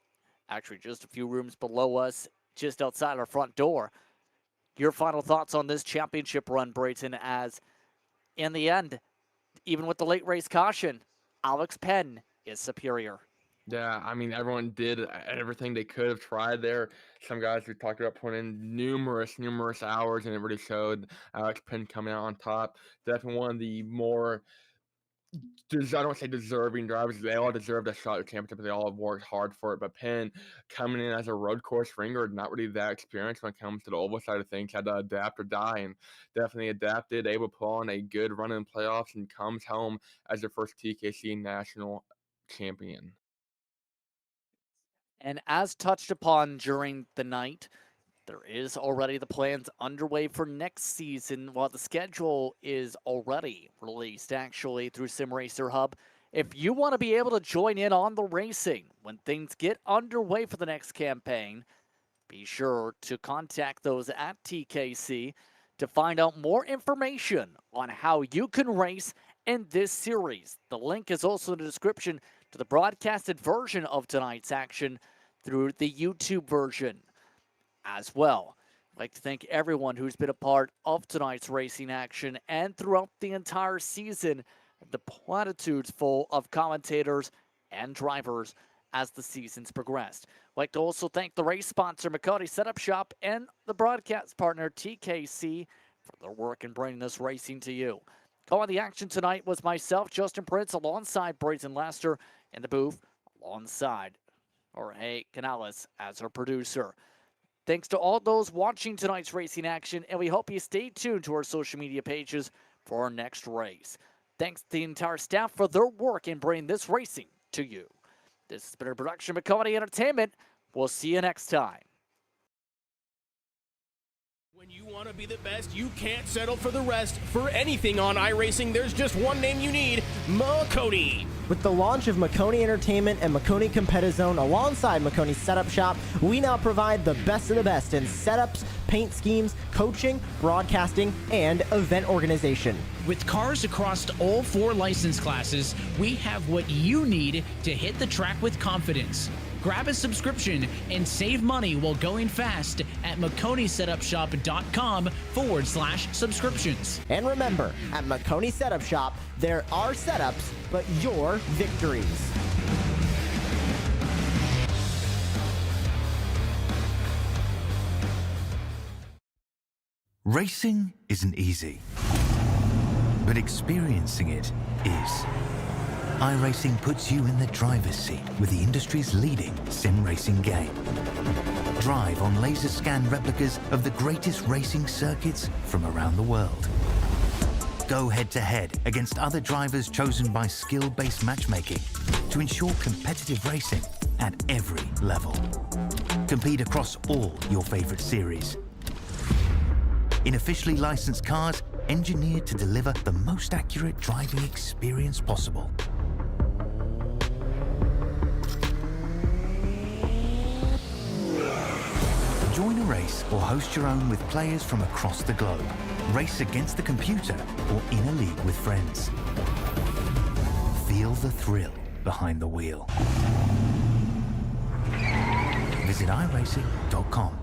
actually just a few rooms below us, just outside our front door, your final thoughts on this championship run, Brayton, as in the end, even with the late race caution, Alex Penn is superior. Yeah, I mean, everyone did everything they could have tried there. Some guys we talked about putting in numerous hours, and it really showed. Alex Penn coming out on top. Definitely one of the more, I don't want to say deserving drivers. They all deserved a shot at the championship, but they all have worked hard for it. But Penn coming in as a road course ringer, not really that experienced when it comes to the oval side of things, had to adapt or die, and definitely adapted, able to pull on a good run in the playoffs, and comes home as the first TKC national champion. And as touched upon during the night, there is already the plans underway for next season. While the schedule is already released, actually, through SimRacer Hub. If you want to be able to join in on the racing when things get underway for the next campaign, be sure to contact those at TKC to find out more information on how you can race in this series. The link is also in the description to the broadcasted version of tonight's action through the YouTube version as well. I'd like to thank everyone who's been a part of tonight's racing action and throughout the entire season, the platitudes full of commentators and drivers as the season's progressed. I'd like to also thank the race sponsor, Maconi Setup Shop, and the broadcast partner, TKC, for their work in bringing this racing to you. Calling the action tonight was myself, Justin Prince, alongside Braden Laster in the booth, alongside Jorge Canales as our producer. Thanks to all those watching tonight's racing action, and we hope you stay tuned to our social media pages for our next race. Thanks to the entire staff for their work in bringing this racing to you. This has been a production of Maconi Entertainment. We'll see you next time. When you want to be the best, you can't settle for the rest. For anything on iRacing, there's just one name you need: Maconi. With the launch of Maconi Entertainment and Maconi Competizone alongside Maconi Setup Shop, we now provide the best of the best in setups, paint schemes, coaching, broadcasting, and event organization. With cars across all 4 license classes, we have what you need to hit the track with confidence. Grab a subscription and save money while going fast at MaconiSetupShop.com/subscriptions. And remember, at Maconi Setup Shop, there are setups, but your victories. Racing isn't easy, but experiencing it is. iRacing puts you in the driver's seat with the industry's leading sim racing game. Drive on laser scan replicas of the greatest racing circuits from around the world. Go head to head against other drivers chosen by skill-based matchmaking to ensure competitive racing at every level. Compete across all your favorite series. In officially licensed cars, engineered to deliver the most accurate driving experience possible. Join a race or host your own with players from across the globe. Race against the computer or in a league with friends. Feel the thrill behind the wheel. Visit iRacing.com.